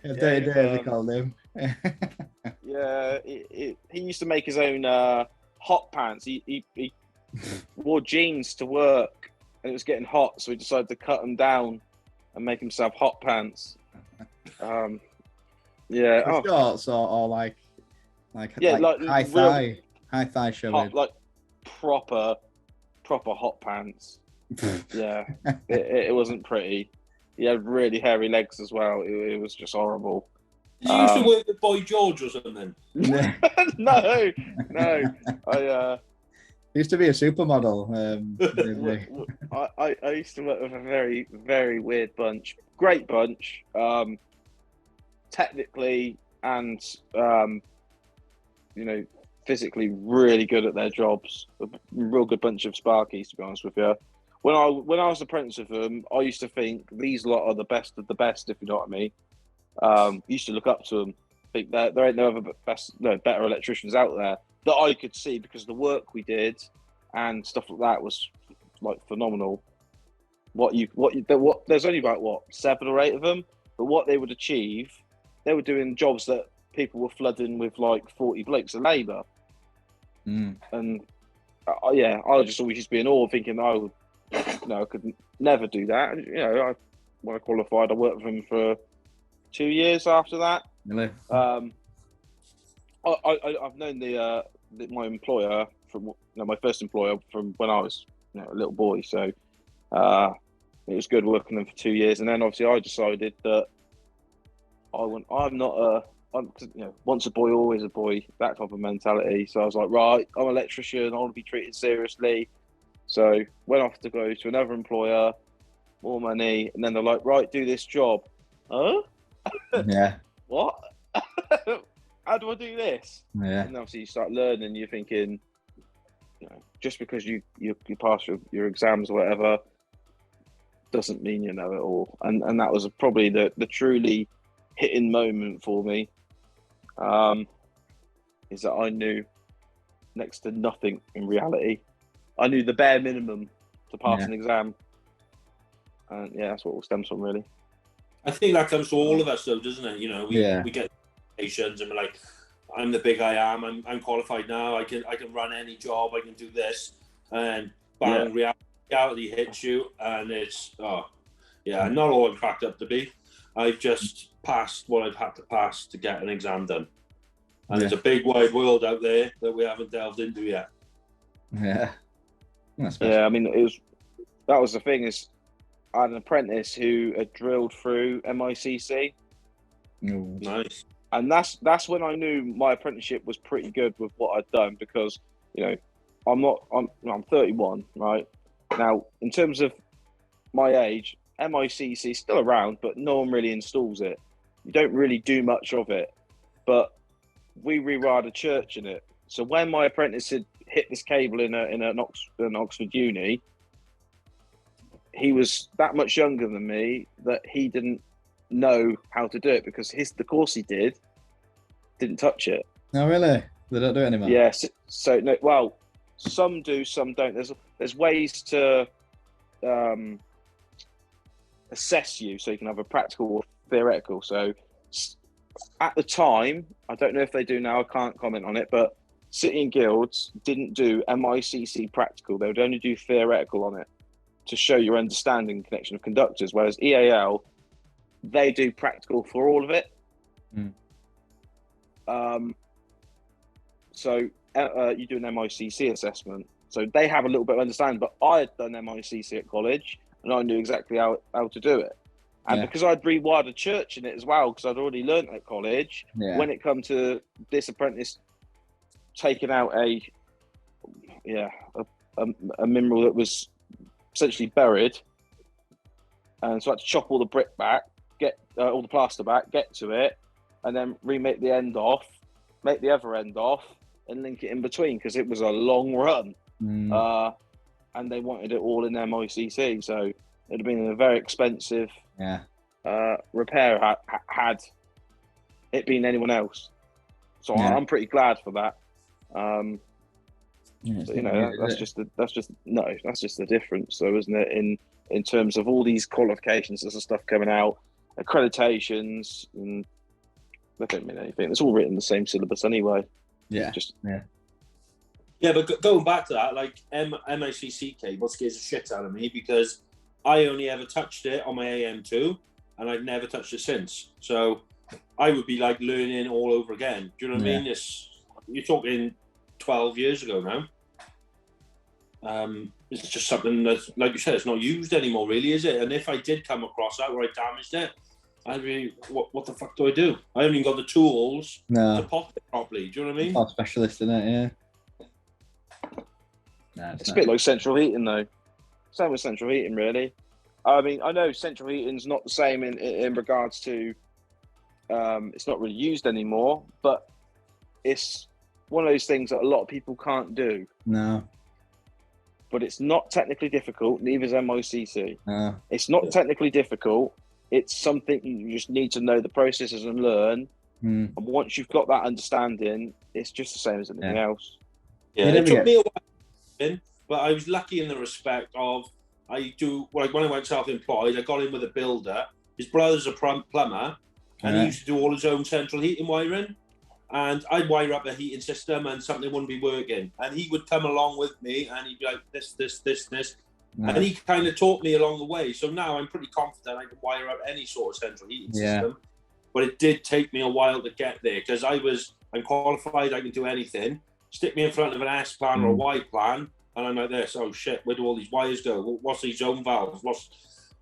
Dirty Dave, they called him. Yeah, he used to make his own hot pants. He wore jeans to work, and it was getting hot, so he decided to cut them down and make himself hot pants. Yeah. For shorts or like Yeah, like like high thigh showing. hot, like proper hot pants. Yeah, it wasn't pretty. He had really hairy legs as well. It was just horrible. You used to work with Boy George or something? No. I used to be a supermodel. I used to work with a very, very weird bunch. Great bunch, technically and physically really good at their jobs. A real good bunch of Sparkies, to be honest with you. When I was apprentice with them, I used to think these lot are the best of the best, if you know what I mean. Used to look up to them. Think that there ain't no better electricians out there that I could see, because the work we did and stuff like that was like phenomenal. There's only about 7 or 8 of them, but what they would achieve, they were doing jobs that people were flooding with like 40 blokes of labour. And I just always used to be in awe, thinking I could never do that. And, when I qualified, I worked with them for 2 years after that. Really? I've known my employer from my first employer from when I was a little boy. So it was good working with them for 2 years, and then obviously I decided that once a boy, always a boy, that type of mentality. So I was like, right, I'm an electrician, I want to be treated seriously. So went off to go to another employer, more money, and then they're like, right, do this job. Huh? Yeah. What? How do I do this? Yeah. And obviously you start learning, you're thinking, just because you pass your exams or whatever doesn't mean you know it all. And that was probably the truly hitting moment for me, is that I knew next to nothing in reality. I knew the bare minimum to pass an exam. And that's what it all stems from, really. I think that comes to all of us, though, doesn't it? We get patients and we're like, I'm the big I am. I'm qualified now. I can run any job. I can do this. And bang, reality hits you, and it's not all I'm cracked up to be. I've just passed what I've had to pass to get an exam done, and there's a big wide world out there that we haven't delved into yet. Yeah. I mean, that was the thing, is I had an apprentice who had drilled through MICC. Ooh. Nice. And that's when I knew my apprenticeship was pretty good with what I'd done, because I'm 31, right? Now, in terms of my age, MICC is still around, but no one really installs it. You don't really do much of it, but we rewired a church in it. So when my apprentice had hit this cable in an Oxford uni, he was that much younger than me that he didn't know how to do it, because the course he didn't touch it. No, really? They don't do it anymore? Yeah. So no, well, some do, some don't. There's ways to assess you, so you can have a practical or theoretical. So at the time, I don't know if they do now, I can't comment on it, but City and Guilds didn't do MICC practical. They would only do theoretical on it to show your understanding and connection of conductors, whereas EAL, they do practical for all of it. So you do an MICC assessment. So they have a little bit of understanding, but I had done MICC at college and I knew exactly how to do it. And because I'd rewired a church in it as well, because I'd already learnt at college, when it come to this apprentice taking out a mineral that was essentially buried, and so I had to chop all the brick back, get all the plaster back, get to it, and then remake the end off, make the other end off, and link it in between, because it was a long run. And they wanted it all in MICC, so it'd have been a very expensive repair had it been anyone else. So I'm pretty glad for that. That's just the difference, though, isn't it? In terms of all these qualifications, there's stuff coming out, accreditations, and they don't mean anything. It's all written in the same syllabus anyway. Yeah, but going back to that, like MICC cable scares the shit out of me because I only ever touched it on my AM2 and I've never touched it since. So I would be like learning all over again. Do you know what I mean? You're talking 12 years ago now. It's just something that's, like you said, it's not used anymore, really, is it? And if I did come across that where I damaged it, I'd be, what the fuck do I do? I haven't even got the tools to pop it properly. Do you know what I mean? It's not a specialist in it, yeah. No, it's a bit like central heating, though. Same with central heating, really. I mean, I know central heating's not the same in regards to it's not really used anymore, but it's one of those things that a lot of people can't do. No. But it's not technically difficult, neither is MICC. No. It's not technically difficult. It's something you just need to know the processes and learn. And once you've got that understanding, it's just the same as anything else. Yeah, it took me a while, but I was lucky in the respect of when I went self-employed, I got in with a builder. His brother's a plumber, and he used to do all his own central heating wiring. And I'd wire up a heating system and something wouldn't be working. And he would come along with me and he'd be like, this. No. And he kind of taught me along the way. So now I'm pretty confident I can wire up any sort of central heating system. But it did take me a while to get there because I'm qualified, I can do anything. Stick me in front of an S plan or a Y plan, and I'm like this, oh shit, where do all these wires go? What's these zone valves?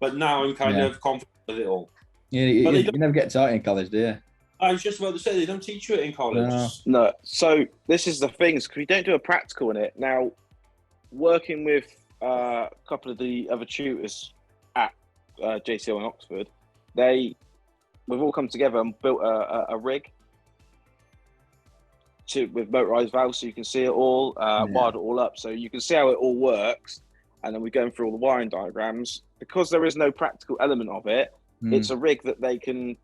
But now I'm kind of confident with it all. Yeah, you never get taught in college, do you? I was just about to say, they don't teach you it in college. No. So this is the thing, because we don't do a practical in it. Now, working with a couple of the other tutors at JCO in Oxford, we've all come together and built a rig with motorised valves, so you can see it all, wired it all up, so you can see how it all works. And then we're going through all the wiring diagrams. Because there is no practical element of it, it's a rig that they can...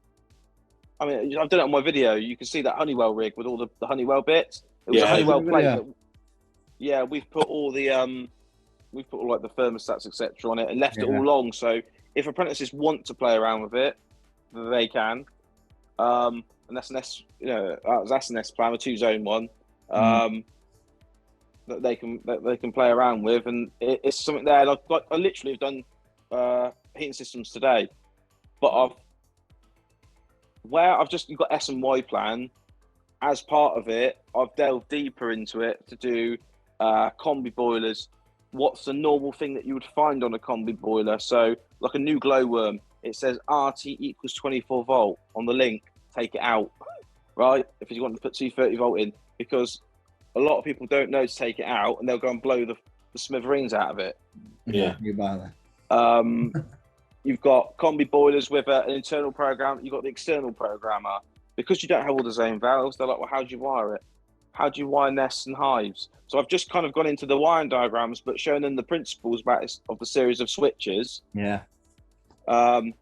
I mean, I've done it on my video. You can see that Honeywell rig with all the Honeywell bits. It was a Honeywell plate. We've put all the like the thermostats, etc., on it and left it all long. So if apprentices want to play around with it, they can. And that's an that's an S plan, a 2-zone one, that they can play around with, and it's something there. Like I literally have done heating systems today, but you've got S and Y plan. As part of it, I've delved deeper into it to do combi boilers. What's the normal thing that you would find on a combi boiler? So, like a new glowworm, it says RT equals 24 volt on the link. Take it out, right? If you want to put 230 volt in, because a lot of people don't know to take it out, and they'll go and blow the smithereens out of it. Yeah, you buy that. You've got combi boilers with an internal program. You've got the external programmer. Because you don't have all the same valves, they're like, well, how do you wire it? How do you wire nests and hives? So I've just kind of gone into the wiring diagrams, but shown them the principles of the series of switches. Yeah. And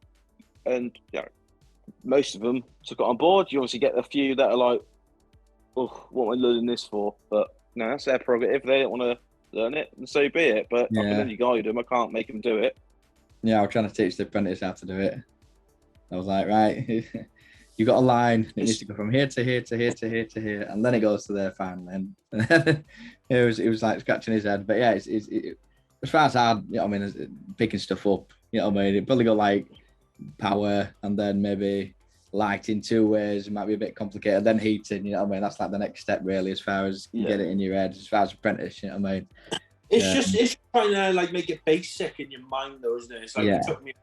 most of them took it on board. You obviously get a few that are like, oh, what am I learning this for? But no, that's their prerogative. They don't want to learn it, and so be it. But I can only guide them. I can't make them do it. Yeah, I was trying to teach the apprentice how to do it. I was like, right, you got a line. It needs to go from here to here to here to here to here, and then it goes to there finally. And it was like scratching his head. But yeah, it's as far as hard, you know what I mean, picking stuff up. You know what I mean. It probably got like power, and then maybe lighting 2 ways. It might be a bit complicated. Then heating. You know what I mean. That's like the next step, really, as far as you get it in your head. As far as apprentice, you know what I mean. It's trying to like make it basic in your mind, though, isn't it? It's like it took me.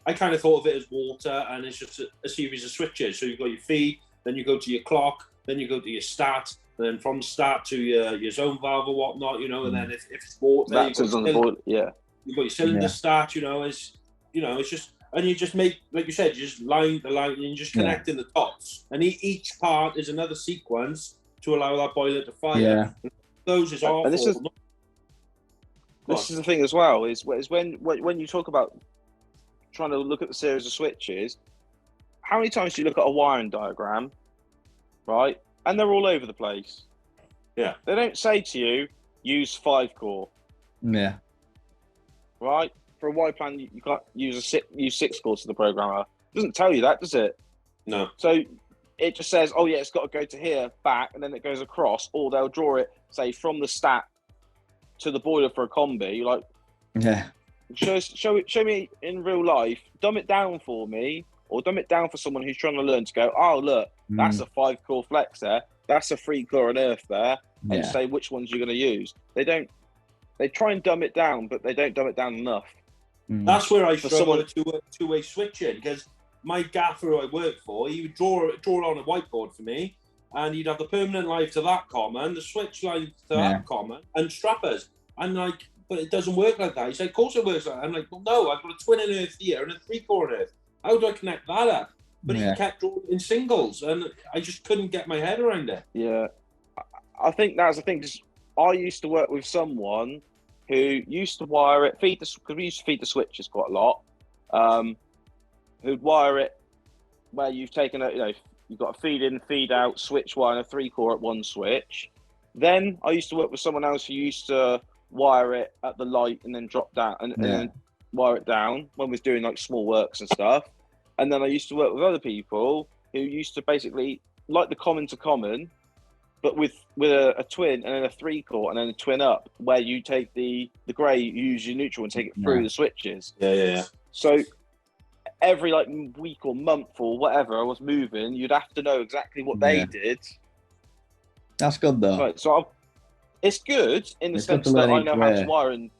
I kind of thought of it as water, and it's just a series of switches. So you've got your feed, then you go to your clock, then you go to your start, and then from start to your zone valve or whatnot, you know. And then if it's water, you've got your cylinder start, you know. It's just, and you just make, like you said, you just line the line and you just connect in the dots, and each part is another sequence to allow that boiler to fire. Yeah. Those is awful. And this is the thing as well, is when you talk about trying to look at the series of switches, how many times do you look at a wiring diagram, right? And they're all over the place. Yeah. They don't say to you, use 5-core. Yeah. Right? For a Y plan, you can't use 6 cores to the programmer. It doesn't tell you that, does it? No. So it just says, oh yeah, it's got to go to here, back, and then it goes across, or they'll draw it, say, from the stack to the boiler for a combi. You're like, Yeah. Show me in real life, dumb it down for me, or dumb it down for someone who's trying to learn to go, oh, look, that's a 5-core flex there, that's a 3-core on earth there, and say which ones you're going to use. They try and dumb it down, but they don't dumb it down enough. That's where I struggle with two-way switching, because my gaffer who I work for, he would draw it on a whiteboard for me, and he'd have the permanent live to that common, the switch live to that common, and strappers. I'm like, but it doesn't work like that. He said, of course it works like that. I'm like, well, no, I've got a twin on earth here and a 3-core on earth. How do I connect that up? But he kept drawing in singles, and I just couldn't get my head around it. Yeah. I think that's the thing. Just, I used to work with someone who used to wire it, because we used to feed the switches quite a lot, who'd wire it where you've taken you've got a feed in, feed out, switch wire, and a 3-core at one switch. Then I used to work with someone else who used to wire it at the light and then drop down and then wire it down when we was doing like small works and stuff. And then I used to work with other people who used to basically like the common to common, but with a twin and then a 3-core and then a twin up, where you take the grey, you use your neutral and take it through the switches. Yeah. So every like week or month or whatever I was moving, you'd have to know exactly what they did. That's good though. Right, so it's good in the sense that I know how to wire. And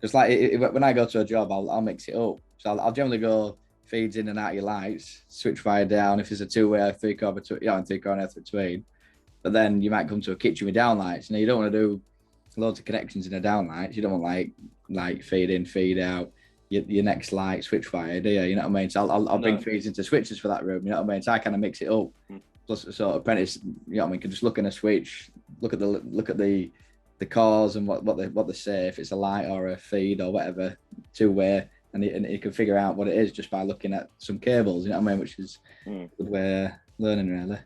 just like when I go to a job, I'll mix it up. So I'll generally go feeds in and out of your lights, switch fire down if it's a 2-way or 3-core between, and 3-core and earth between. But then you might come to a kitchen with down lights. You don't want to do loads of connections in a down lights. You don't want like feed in, feed out, your next light, switch fire, do you? You know what I mean? So I'll bring feeds into switches for that room. You know what I mean? So I kind of mix it up. Plus, sort of apprentice, you know what I mean? Can just look in a switch, look at the cores and what they say, if it's a light or a feed or whatever, 2-way, and you can figure out what it is just by looking at some cables. You know what I mean? Which is a good way of learning, really.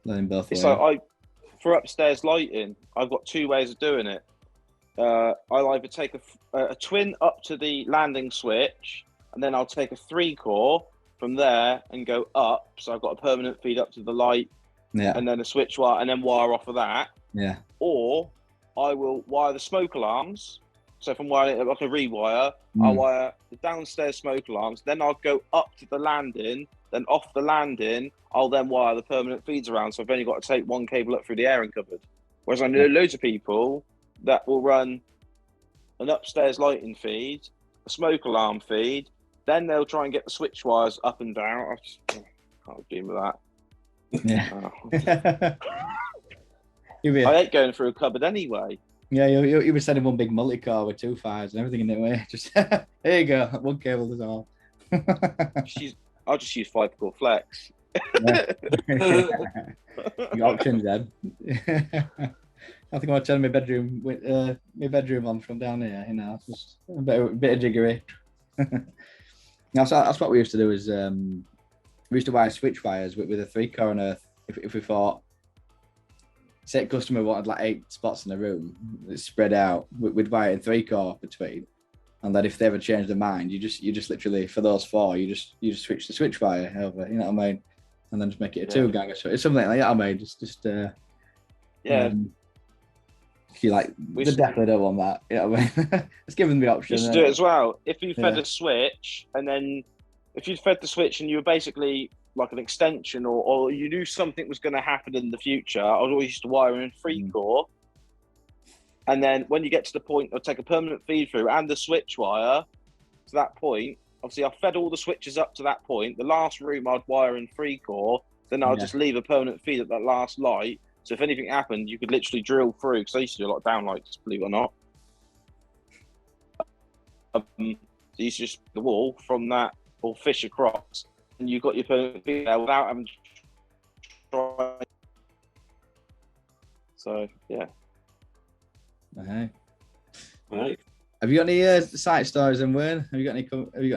Learning both ways. So for upstairs lighting, I've got 2 ways of doing it. I'll either take a twin up to the landing switch, and then I'll take a 3-core from there and go up. So I've got a permanent feed up to the light, and then a switch wire, and then wire off of that. Yeah. Or I will wire the smoke alarms. So if I'm wiring it like a rewire, I'll wire the downstairs smoke alarms. Then I'll go up to the landing. Then off the landing, I'll then wire the permanent feeds around. So I've only got to take one cable up through the airing cupboard. Whereas I know loads of people that will run an upstairs lighting feed, a smoke alarm feed, then they'll try and get the switch wires up and down. I just can't deal with that. Yeah. I hate going through a cupboard anyway. Yeah, you were sending one big multi-core with 2 fires and everything in it. Way. Just here you go, one cable is all. I'll just use 5-core flex. The options then. I think I'll turn my bedroom on from down here. You know, just a bit of jiggery. That's what we used to do. Is we used to wire switch wires with a 3-core on earth. If we thought, say, a customer wanted like 8 spots in a room, it's spread out, we'd wire it in 3-core between. And then if they ever change their mind, you just literally, for those 4, you just switch the switch wire over, you know what I mean? And then just make it a 2-ganger. So it's something like that, I mean, you like, they definitely don't want that, you know what I mean? It's given the option. You should do it as well. If you fed a switch, and then if you fed the switch and you were basically like an extension, or you knew something was going to happen in the future, I was always used to wire in 3-core. And then when you get to the point, I'll take a permanent feed through and the switch wire to that point. Obviously, I fed all the switches up to that point. The last room I'd wire in 3-core. Then I'll just leave a permanent feed at that last light. So if anything happened, you could literally drill through. Because I used to do a lot of downlights, believe it or not. So you used to just the wall from that or fish across. And you got your permanent feed there without having to try. So, yeah. Okay. Right. Have you got any site stories, then, Wayne? Have you got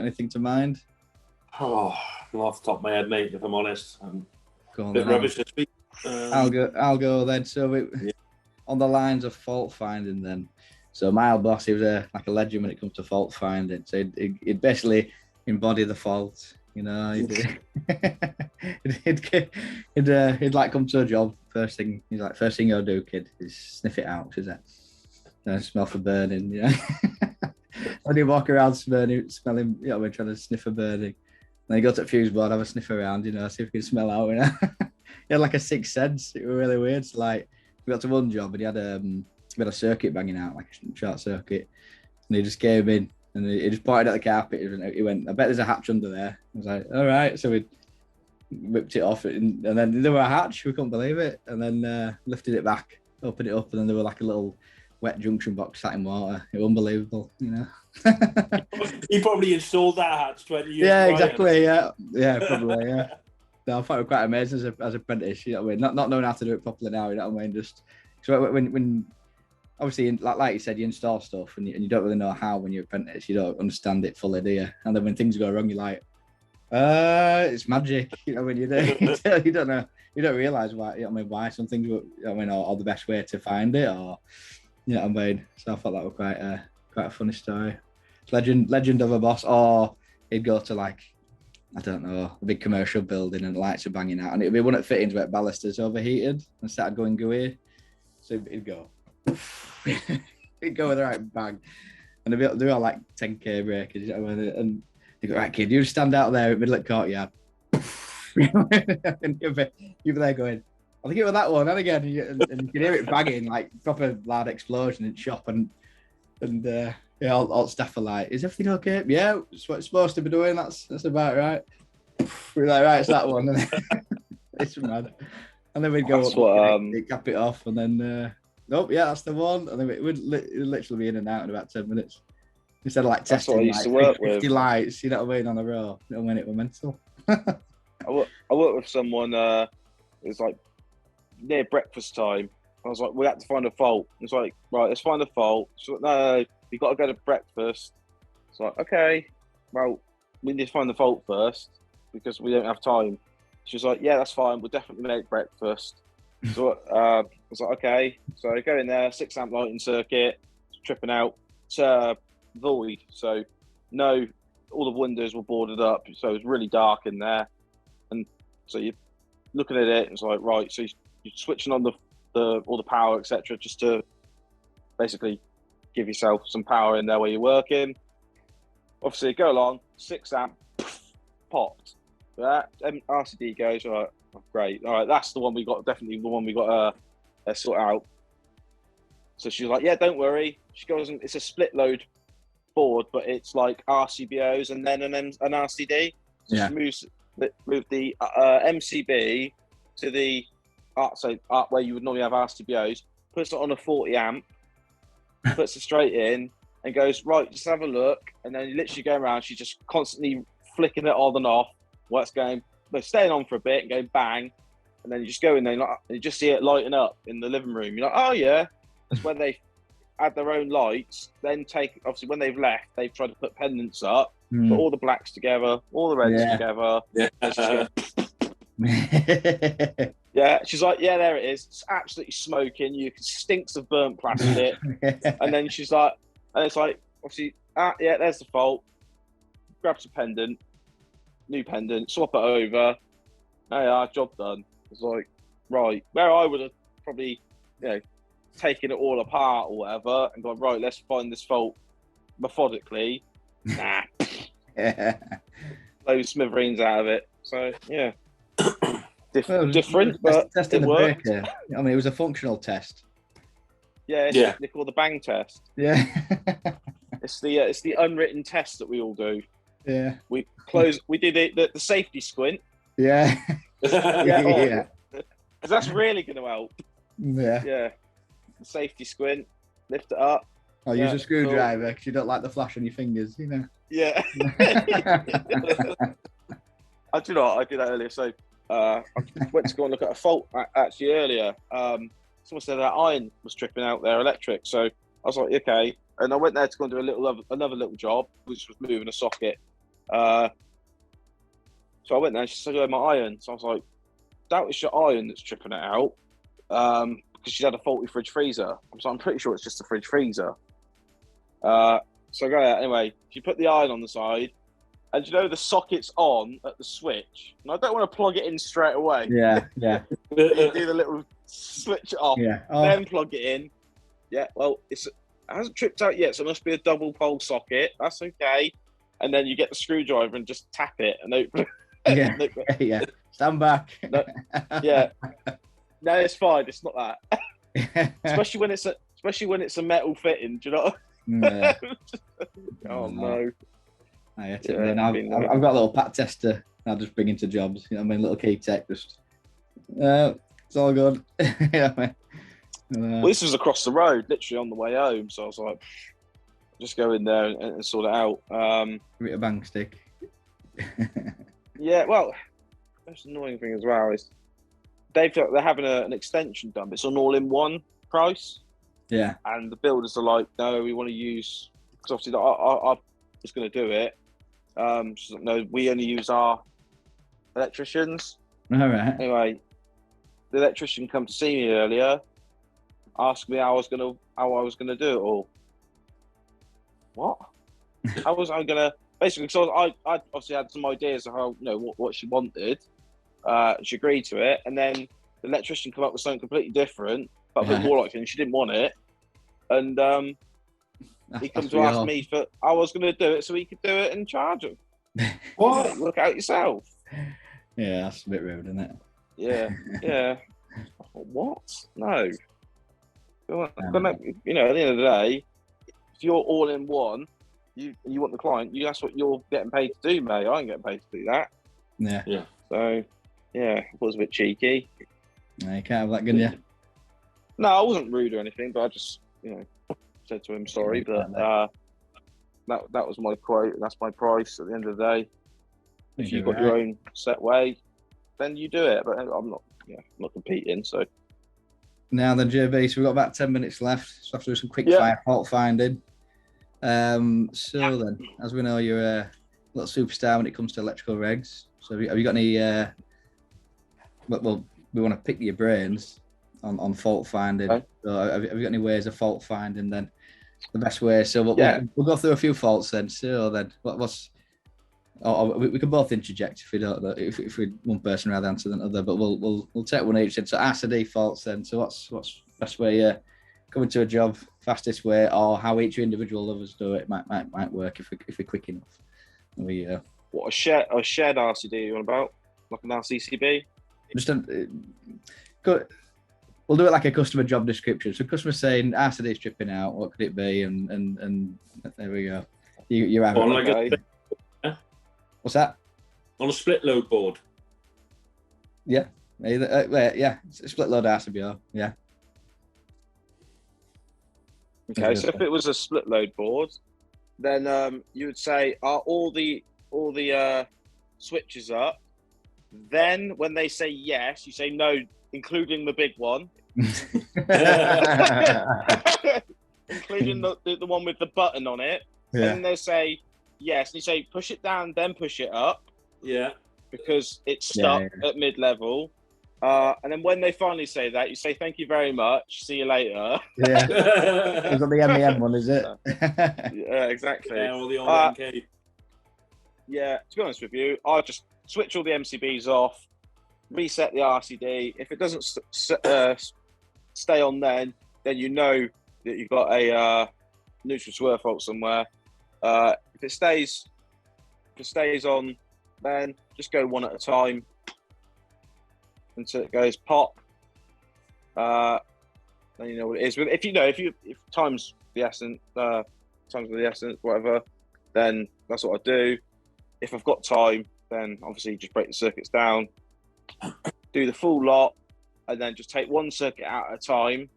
anything to mind? Oh, not off the top of my head, mate. If I'm honest, Go on, bit rubbish this week. I'll go then. So on the lines of fault finding, then. So my old boss, he was like a legend when it comes to fault finding. So he'd basically embody the fault. You know, he'd like come to a job. First thing you'll do, kid, is sniff it out, is it? Smell for burning, yeah. When you walk around smelling, you know, we're trying to sniff for burning. Then you go to the fuse board, have a sniff around, you know, see if you can smell out, you know. He had like a sixth sense. It was really weird. So, like, we got to one job and he had a circuit banging out, like a short circuit. And he just came in and he just pointed at the carpet. He went, I bet there's a hatch under there. I was like, all right. So we whipped it off and then there were a hatch. We couldn't believe it. And then lifted it back, opened it up, and then there were like a little wet junction box sat in water. It was unbelievable, you know. He probably installed that hatch 20 years Yeah, prior. exactly. Yeah, probably. Yeah. No, I thought it was quite amazing as an apprentice. You know what I mean? Not knowing how to do it properly now. You know what I mean? Just so when obviously, like you said, you install stuff and you don't really know how when you're apprentice. You don't understand it fully, do you? And then when things go wrong, you're like, it's magic. You know, when you don't know, you don't realize why. You know what I mean? Why some things, you know what I mean, or the best way to find it, or you know what I mean. So I thought that was quite a funny story. Legend of a boss, or he'd go to like, I don't know, a big commercial building and the lights are banging out, and it'd be one of the fittings where balusters overheated and started going gooey. So he'd go, he'd go with the right bang, and they're all like 10k breakers, you know what I mean? And they go, right, kid, you stand out there in the middle of the courtyard, and you'll be there going, I think it was that one, and again, and you can hear it banging, like proper loud explosion in shop, and yeah, all staff are like, is everything okay? Yeah, it's what it's supposed to be doing. That's about right. We're like, right, it's that one. It's mad. And then we'd go up, cap it off, and then, nope, yeah, that's the one. And then it would literally be in and out in about 10 minutes. Instead of like testing like 50 lights, you know what I mean, on a row. You know when it was mental. I worked with someone, it was like near breakfast time. I was like, we had to find a fault. It's like, right, let's find a fault. So no, you got to go to breakfast. It's like, okay, well, we need to find the fault first because we don't have time. She's like, yeah, that's fine. We'll definitely make breakfast. So I was like, okay. So I go in there, 6 amp lighting circuit, tripping out. It's void. So no, all the windows were boarded up. So it was really dark in there. And so you're looking at it, it's like, right, so you're switching on all the power, etc., just to basically give yourself some power in there where you're working. Obviously, go along, 6 amp, popped. That RCD goes, all right, oh, great. All right, that's the one we got, definitely the one we got to sort out. So she's like, yeah, don't worry. She goes, it's a split load board, but it's like RCBOs and then an RCD. So yeah. She moved the MCB to the where you would normally have RCBOs, puts it on a 40 amp, puts it straight in, and goes, right, just have a look. And then you literally go around, she's just constantly flicking it on and off. What's going, but staying on for a bit and going bang. And then you just go in there and you just see it lighting up in the living room. You're like, oh yeah. That's when they add their own lights. Then obviously when they've left, they've tried to put pendants up, put all the blacks together, all the reds together. Yeah. Yeah, she's like, yeah, there it is. It's absolutely smoking. You can stinks of burnt plastic. And then she's like, and it's like, obviously, yeah, there's the fault. Grabs a pendant, new pendant, swap it over. Oh yeah, job done. It's like, right, where I would have probably, taken it all apart or whatever and gone, right, let's find this fault methodically. Nah. Those smithereens out of it. So, yeah. Different, but testing it the worked. breaker. I mean, it was a functional test. Yeah, it's they call the bang test. Yeah. It's the unwritten test that we all do. Yeah. We did the safety squint. Yeah. Yeah. Because that's really going to help. Yeah. Yeah. The safety squint, lift it up. Or use a screwdriver because you don't like the flash on your fingers, you know. Yeah. I do not. I did that earlier. So I went to go and look at a fault actually earlier. Someone said that iron was tripping out their electric. So I was like, okay. And I went there to go and do another little job, which was moving a socket. So I went there and she said, oh, my iron. So I was like, that was your iron that's tripping it out. Because she had a faulty fridge freezer. So I'm pretty sure it's just a fridge freezer. So I go there. Anyway, she put the iron on the side. And you know the socket's on at the switch, and I don't want to plug it in straight away. Yeah. You do the little switch it off, Yeah. Oh. then plug it in. Yeah, well, it hasn't tripped out yet, so it must be a double pole socket. That's okay. And then you get the screwdriver and just tap it and open it. Yeah. Yeah. Stand back. No, yeah. No, it's fine. It's not that. Especially when it's a metal fitting. Do you know? Yeah. Oh no. I've got a little pat tester. I'll just bring into jobs. You know what I mean? Little key tech. Just it's all good. Well, this was across the road, literally on the way home. So I was like, just go in there and sort it out. Give it a bang stick. Yeah, well, that's the annoying thing as well is they're having an extension done. It's an all-in-one price. Yeah. And the builders are like, no, we want to use, because obviously I was going to do it. So, no, we only use our electricians. All right. Anyway, the electrician come to see me earlier, asked me how I was gonna do it all. What? How was I gonna basically? So I obviously had some ideas of how what she wanted. She agreed to it, and then the electrician come up with something completely different, but a bit more like it, and she didn't want it. And he come to ask me for how I was gonna do it, so he could do it and charge him. What? Look out yourself. Yeah, that's a bit rude, isn't it? Yeah. What? No. At the end of the day, if you're all in one, you want the client, that's what you're getting paid to do, mate. I ain't getting paid to do that. Yeah. So, yeah, it was a bit cheeky. No, you can't have that, can you? No, I wasn't rude or anything, but I just, said to him sorry, but that was my quote, and that's my price at the end of the day. If you've got your own set way, then you do it. But I'm not competing, so. Now then, JB, so we've got about 10 minutes left, so I have to do some quick fire fault finding. So then, as we know, you're a little superstar when it comes to electrical regs. So have you got any, well, we want to pick your brains on fault finding. Okay. So have you got any ways of fault finding then? The best way, so we'll go through a few faults then. So then, we can both interject if we don't know, if we one person rather answer than other, but we'll take one each. So RCD faults then. So what's best way coming to a job, fastest way, or how each individual of us do it might work if we're quick enough. What a shared RCD you on about? Like an RCCB? We'll do it like a customer job description. So customer saying RCD is tripping out, what could it be? And there we go. You have it. What's that? On a split load board. Yeah. Split load RCBO. Yeah. Okay, so if it was a split load board, then you would say, are all the switches up? Then when they say yes, you say no, including the big one. Including the one with the button on it. Yeah. And then they say yes, and you say push it down, then push it up. Yeah. Because it's stuck at mid-level. And then when they finally say that, you say thank you very much, see you later. Yeah. It's on the MEM one, is it? Yeah, exactly. Yeah, or the old MK. Yeah, to be honest with you, I'll just switch all the MCBs off, reset the RCD. If it doesn't stay on then you know that you've got a neutral swerve fault somewhere. If it stays on, then just go one at a time until it goes pop. Then you know what it is. If time's the essence, whatever, then that's what I do. If I've got time, then obviously just break the circuits down, do the full lot, and then just take one circuit out at a time.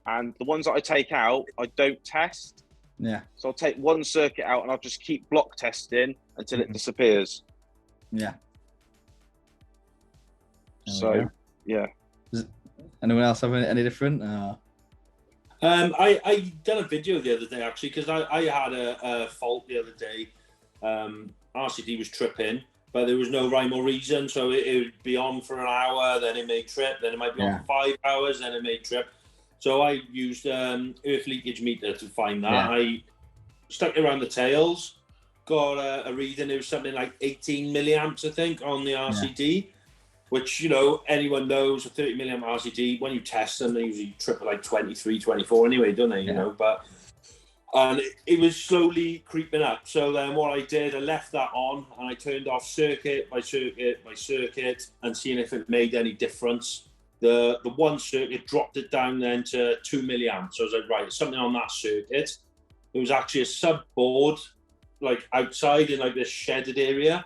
And the ones that I take out, I don't test. Yeah. So I'll take one circuit out and I'll just keep block testing until it disappears. Yeah. So, yeah. Does anyone else have any different? I done a video the other day actually because I had a fault the other day. RCD was tripping, but there was no rhyme or reason. So it would be on for an hour, then it may trip, then it might be on for 5 hours, then it may trip. So I used earth leakage meter to find that. Yeah. I stuck it around the tails, got a reading. It was something like 18 milliamps, I think, on the RCD, which, you know, anyone knows a 30 milliamp RCD, when you test them, they usually trip at like 23, 24 anyway, don't they, you know, but... And it was slowly creeping up. So then what I did, I left that on and I turned off circuit by circuit by circuit and seeing if it made any difference. The one circuit dropped it down then to 2 milliamps. So I was like, right, something on that circuit. It was actually a sub board, like outside in like this shedded area.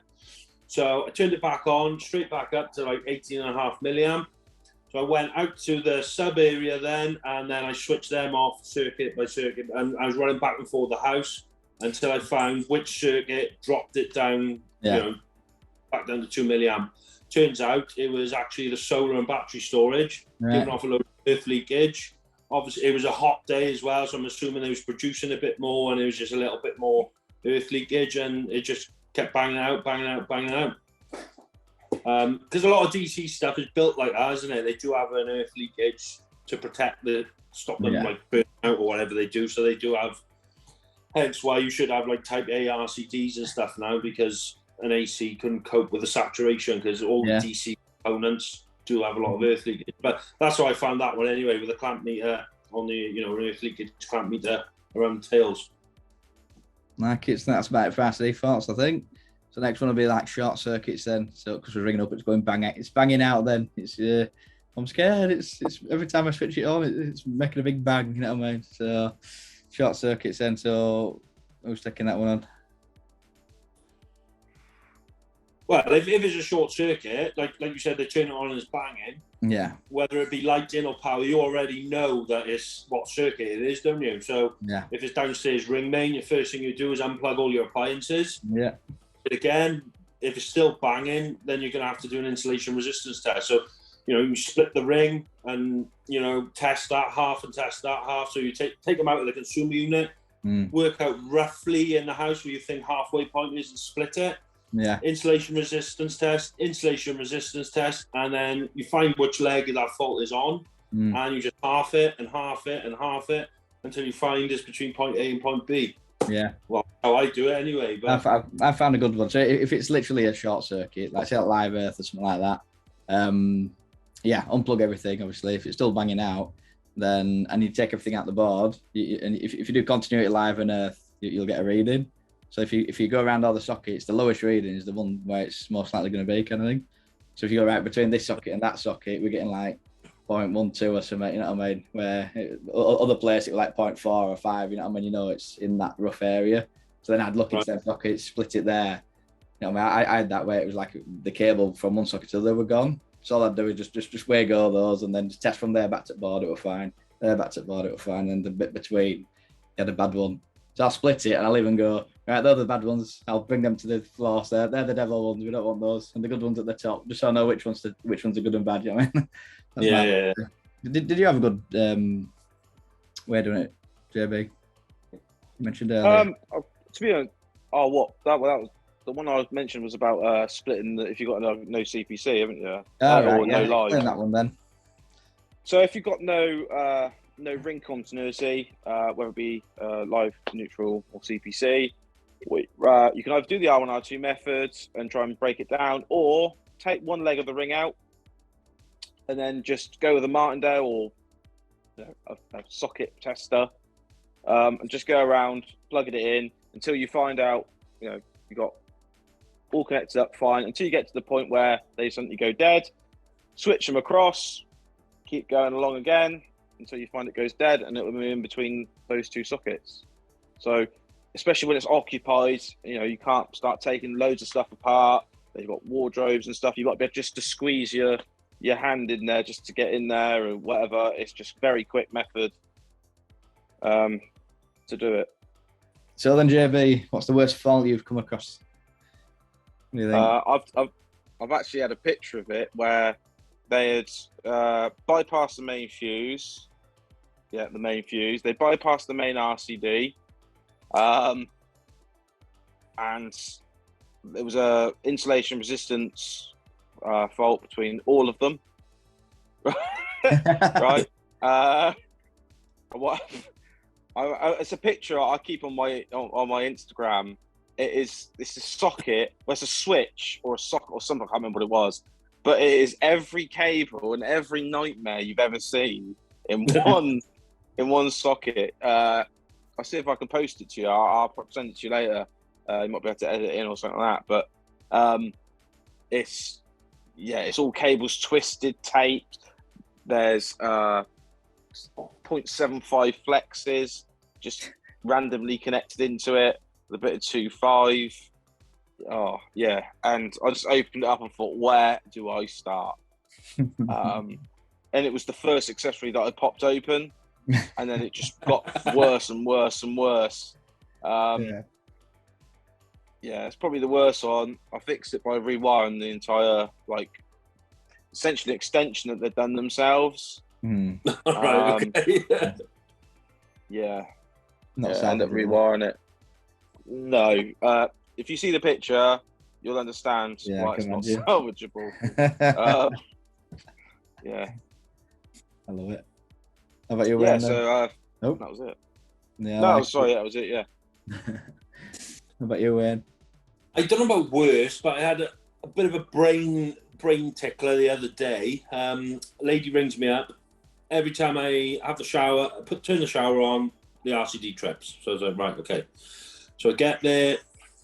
So I turned it back on, straight back up to like 18.5 milliamp. So I went out to the sub area then, and then I switched them off circuit by circuit, and I was running back and forth the house until I found which circuit dropped it down, you know, back down to 2 milliamp. Turns out it was actually the solar and battery storage, giving off a load of earth leakage. Obviously, it was a hot day as well, so I'm assuming it was producing a bit more, and it was just a little bit more earth leakage, and it just kept banging out, banging out, banging out. Because a lot of DC stuff is built like that, isn't it? They do have an earth leakage to protect stop them like burning out or whatever they do. So they do have, hence why you should have like type A RCDs and stuff now, because an AC couldn't cope with the saturation, because all the DC components do have a lot of earth leakage. But that's why I found that one anyway, with a clamp meter on the, you know, an earth leakage clamp meter around the tails. Like that's about it for our defaults, I think. So next one will be like short circuits then. So because we're ringing up, it's going banging. It's banging out then. It's I'm scared. It's every time I switch it on, it's making a big bang. You know what I mean? So short circuits then. So who's taking that one on? Well, if it's a short circuit, like you said, they turn it on and it's banging. Yeah. Whether it be lighting or power, you already know that it's what circuit it is, don't you? So if it's downstairs ring main, the first thing you do is unplug all your appliances. Yeah. But again, if it's still banging, then you're going to have to do an insulation resistance test. So, you know, you split the ring and, you know, test that half and test that half. So you take them out of the consumer unit, work out roughly in the house where you think halfway point is, and split it. Yeah. Insulation resistance test, and then you find which leg that fault is on, and you just half it and half it and half it until you find it's between point A and point B. Yeah. Well, how I do it anyway. But I found a good one. So if it's literally a short circuit, like say like live earth or something like that, unplug everything. Obviously, if it's still banging out, then and you take everything out the board, and if you do continuity live and earth, you'll get a reading. So if you go around all the sockets, the lowest reading is the one where it's most likely going to be, kind of thing. So if you go right between this socket and that socket, we're getting like 0.12 or something, you know what I mean? Where other places it was like 0.4 or 5, you know what I mean? You know, it's in that rough area. So then I'd look into them sockets, split it there. You know what I mean? I had that where it was like the cable from one socket to the other were gone. So all I'd do is just way go those and then just test from there back to the board, it were fine. There back to the board, it were fine. And the bit between, you had a bad one. So I'll split it and I'll even go, right, they're the bad ones. I'll bring them to the floor. So they're the devil ones. We don't want those. And the good ones at the top, just so I know which ones are good and bad, you know what I mean? Yeah. Did you have a good way of doing it, JB? You mentioned earlier. To be honest, that was the one I mentioned was about splitting if you've got no CPC, haven't you? No live. That one then. So if you've got no ring continuity, whether it be live, neutral, or CPC, you can either do the R1, R2 methods and try and break it down, or take one leg of the ring out and then just go with a Martindale or a socket tester and just go around, plugging it in until you find out, you got all connected up fine, until you get to the point where they suddenly go dead. Switch them across, keep going along again until you find it goes dead, and it will move in between those two sockets. So especially when it's occupied, you can't start taking loads of stuff apart. You've got wardrobes and stuff. You've got to be able just to squeeze your hand in there just to get in there or whatever. It's just very quick method to do it. So then, JB, what's the worst fault you've come across? What do you think? I've actually had a picture of it where they had bypassed the main fuse. Yeah, the main fuse. They bypassed the main RCD. And there was a insulation resistance fault between all of them. Right? It's a picture I keep on my Instagram. it's a socket, well, it's a switch or a socket or something. I can't remember what it was, but it is every cable and every nightmare you've ever seen in one socket. I'll see if I can post it to you. I'll send it to you later. You might be able to edit it in or something like that. But it's all cables twisted, taped. There's 0.75 flexes just randomly connected into it with a bit of 2.5. Oh yeah, and I just opened it up and thought, where do I start? And it was the first accessory that I popped open, and then it just got worse and worse and worse. Yeah, it's probably the worst one. I fixed it by rewiring the entire, essentially extension that they've done themselves. Right, okay. Yeah. End up rewiring it. No. If you see the picture, you'll understand why it's not salvageable. Yeah. I love it. How about you, Yeah, Wayne, so nope. That was it. Yeah, no, sorry, that was it, yeah. How about you, Wayne? I don't know about worse, but I had a bit of a brain tickler the other day. A lady rings me up. Every time I have the shower, turn the shower on, the RCD trips. So I was like, right, okay. So I get there,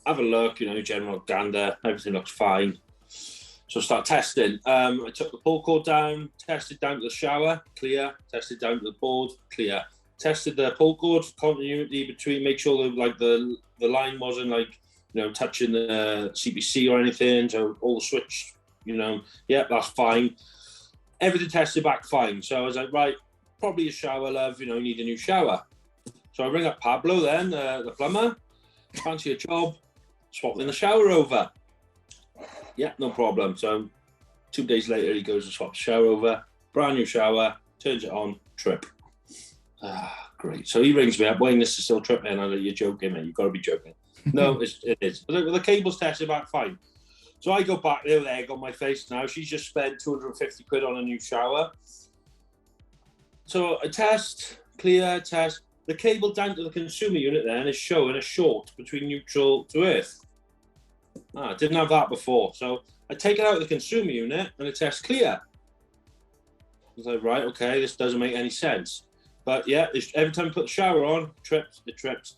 have a look, general gander, everything looks fine. So I start testing. I took the pull cord down, tested down to the shower, clear. Tested down to the board, clear. Tested the pull cord, continuity between, make sure that the line wasn't touching the CBC or anything. So all the switch, that's fine. Everything tested back fine. So I was like, right, probably a shower, love. You need a new shower. So I ring up Pablo then, the plumber. Fancy a job, swapping the shower over. Yeah, no problem. So 2 days later, he goes to swap the shower over. Brand new shower, turns it on, trip. Great. So he rings me up, Wayne, this is still tripping. I'm like, you're joking, mate. You've got to be joking. No, it is. The cable's tested back fine. So I go back there with egg on my face now. She's just spent 250 quid on a new shower. So I test, clear, test. The cable down to the consumer unit then is showing a short between neutral to earth. I didn't have that before. So I take it out of the consumer unit and it tests clear. I was like, right, okay, this doesn't make any sense. But yeah, every time I put the shower on, it trips.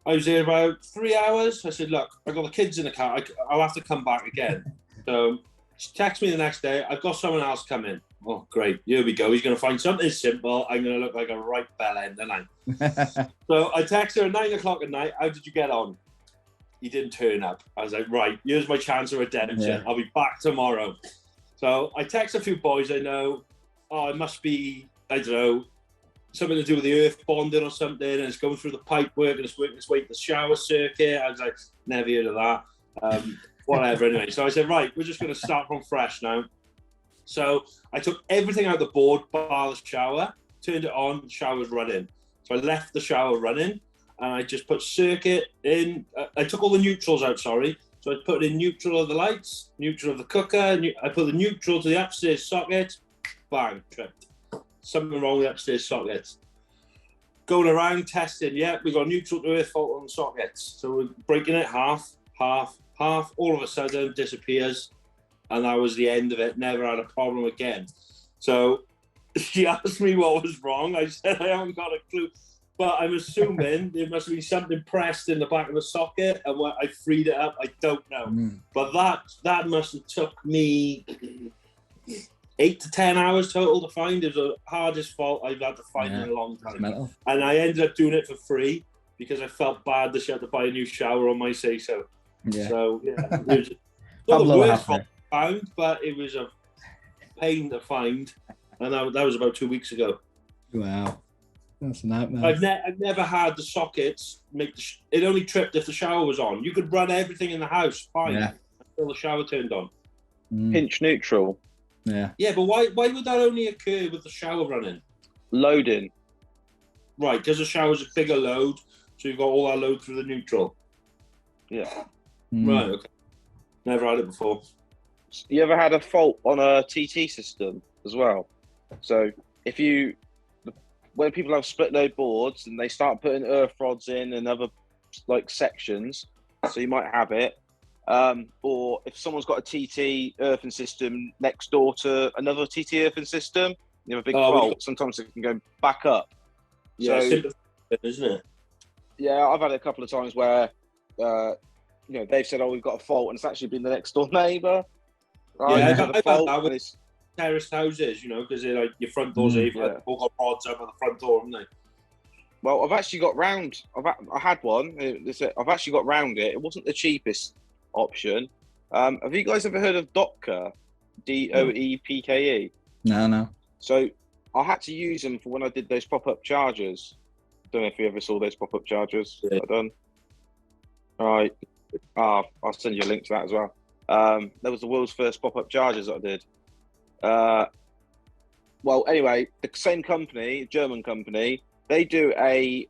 I was there about 3 hours. I said, look, I've got the kids in the car. I'll have to come back again. So she texts me the next day. I've got someone else coming. Oh, great. Here we go. He's going to find something simple. I'm going to look like a right bell end, aren't I? So I text her at 9 o'clock at night. How did you get on? He didn't turn up. I was like, right, here's my chance of redemption. Yeah. I'll be back tomorrow. So I text a few boys I know. Oh, it must be, I don't know, something to do with the earth bonding or something, and it's going through the pipe work and it's working its way to the shower circuit. I was like, never heard of that. Whatever, anyway. So I said, right, we're just going to start from fresh now. So I took everything out of the board, bar the shower, turned it on, the shower's running. So I left the shower running, and I just put circuit in. I took all the neutrals out, sorry. So I put in neutral of the lights, neutral of the cooker. I put the neutral to the upstairs socket. Bang, tripped. Something wrong with the upstairs sockets. Going around testing, yeah, we got neutral to earth fault on the sockets. So we're breaking it half. All of a sudden, disappears. And that was the end of it. Never had a problem again. So she asked me what was wrong. I said, I haven't got a clue. But I'm assuming there must have been something pressed in the back of the socket. And when I freed it up, I don't know. But that must have took me 8 to 10 hours total to find. It was the hardest fault I've had to find in a long time. And I ended up doing it for free because I felt bad that she had to buy a new shower on my say-so. Yeah. So, yeah. It was not the worst fault I found, but it was a pain to find. And that was about 2 weeks ago. Wow. That's a nightmare. I've never had the sockets make it only tripped if the shower was on. You could run everything in the house fine until the shower turned on. Pinch neutral. Yeah. Yeah, but why would that only occur with the shower running? Loading. Right, because the shower's a bigger load, so you've got all that load through the neutral. Yeah. Right, okay. Never had it before. You ever had a fault on a TT system as well? So when people have split load boards and they start putting earth rods in and other like sections, so you might have it. Or if someone's got a TT earthing system next door to another TT earthing system, you have a big fault. Sometimes it can go back up. Yeah, so, simple, isn't it? Yeah, I've had it a couple of times where, they've said, "Oh, we've got a fault," and it's actually been the next door neighbour. Right? Yeah, I've had a fault. that with terraced houses, because they're like your front doors. They've all got rods over the front door, haven't they? Well, I've actually got round. I had one. I've actually got round it. It wasn't the cheapest option. Have you guys ever heard of Doepke? DOEPKE? No. So I had to use them for when I did those pop-up chargers. Don't know if you ever saw those pop-up chargers. Yeah. Done. All right. I'll send you a link to that as well. That was the world's first pop-up chargers that I did. Well, anyway, the same company, German company, they do a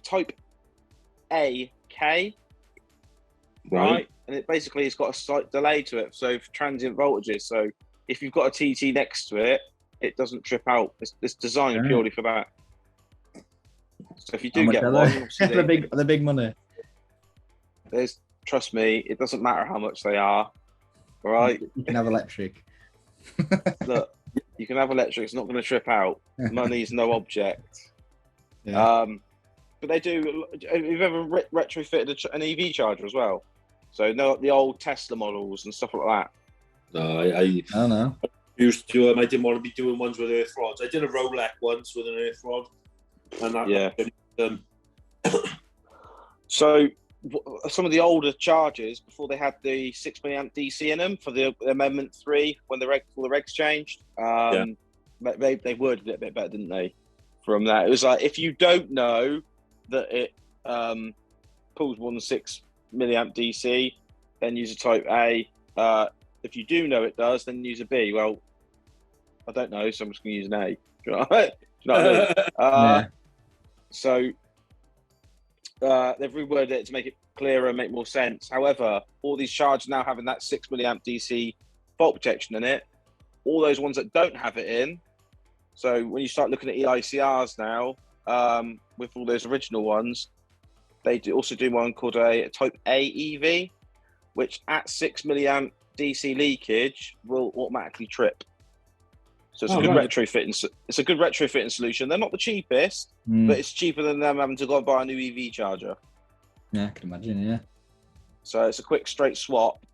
type AK, right? And it basically has got a slight delay to it, so for transient voltages. So if you've got a TT next to it, it doesn't trip out. It's designed purely for that. So if you do get one, the big money. Trust me, it doesn't matter how much they are. All right, you can have electric. Look, you can have electric. It's not going to trip out. Money's no object. Yeah. But they do. Have you ever retrofitted an EV charger as well? So the old Tesla models and stuff like that. No, I don't know. Used to. I didn't want to be doing ones with earth rods. I did a Rolex once with an earth rod, and that. So some of the older chargers, before they had the 6 milliamp DC in them for the Amendment 3, when the regs changed, they worded it a bit better, didn't they? From that, it was like, if you don't know that it pulls more than 6 milliamp DC, then use a type A. If you do know it does, then use a B. Well, I don't know, so I'm just going to use an A. Do you know what I mean? So they've reworded it to make it clearer and make more sense. However, all these chargers now having that 6 milliamp DC fault protection in it, all those ones that don't have it in, so when you start looking at EICRs now, with all those original ones, they also do one called a type A EV, which at 6 milliamp DC leakage will automatically trip. So it's a good retrofitting. It's a good retrofitting solution. They're not the cheapest, but it's cheaper than them having to go and buy a new EV charger. Yeah, I can imagine. Yeah. So it's a quick, straight swap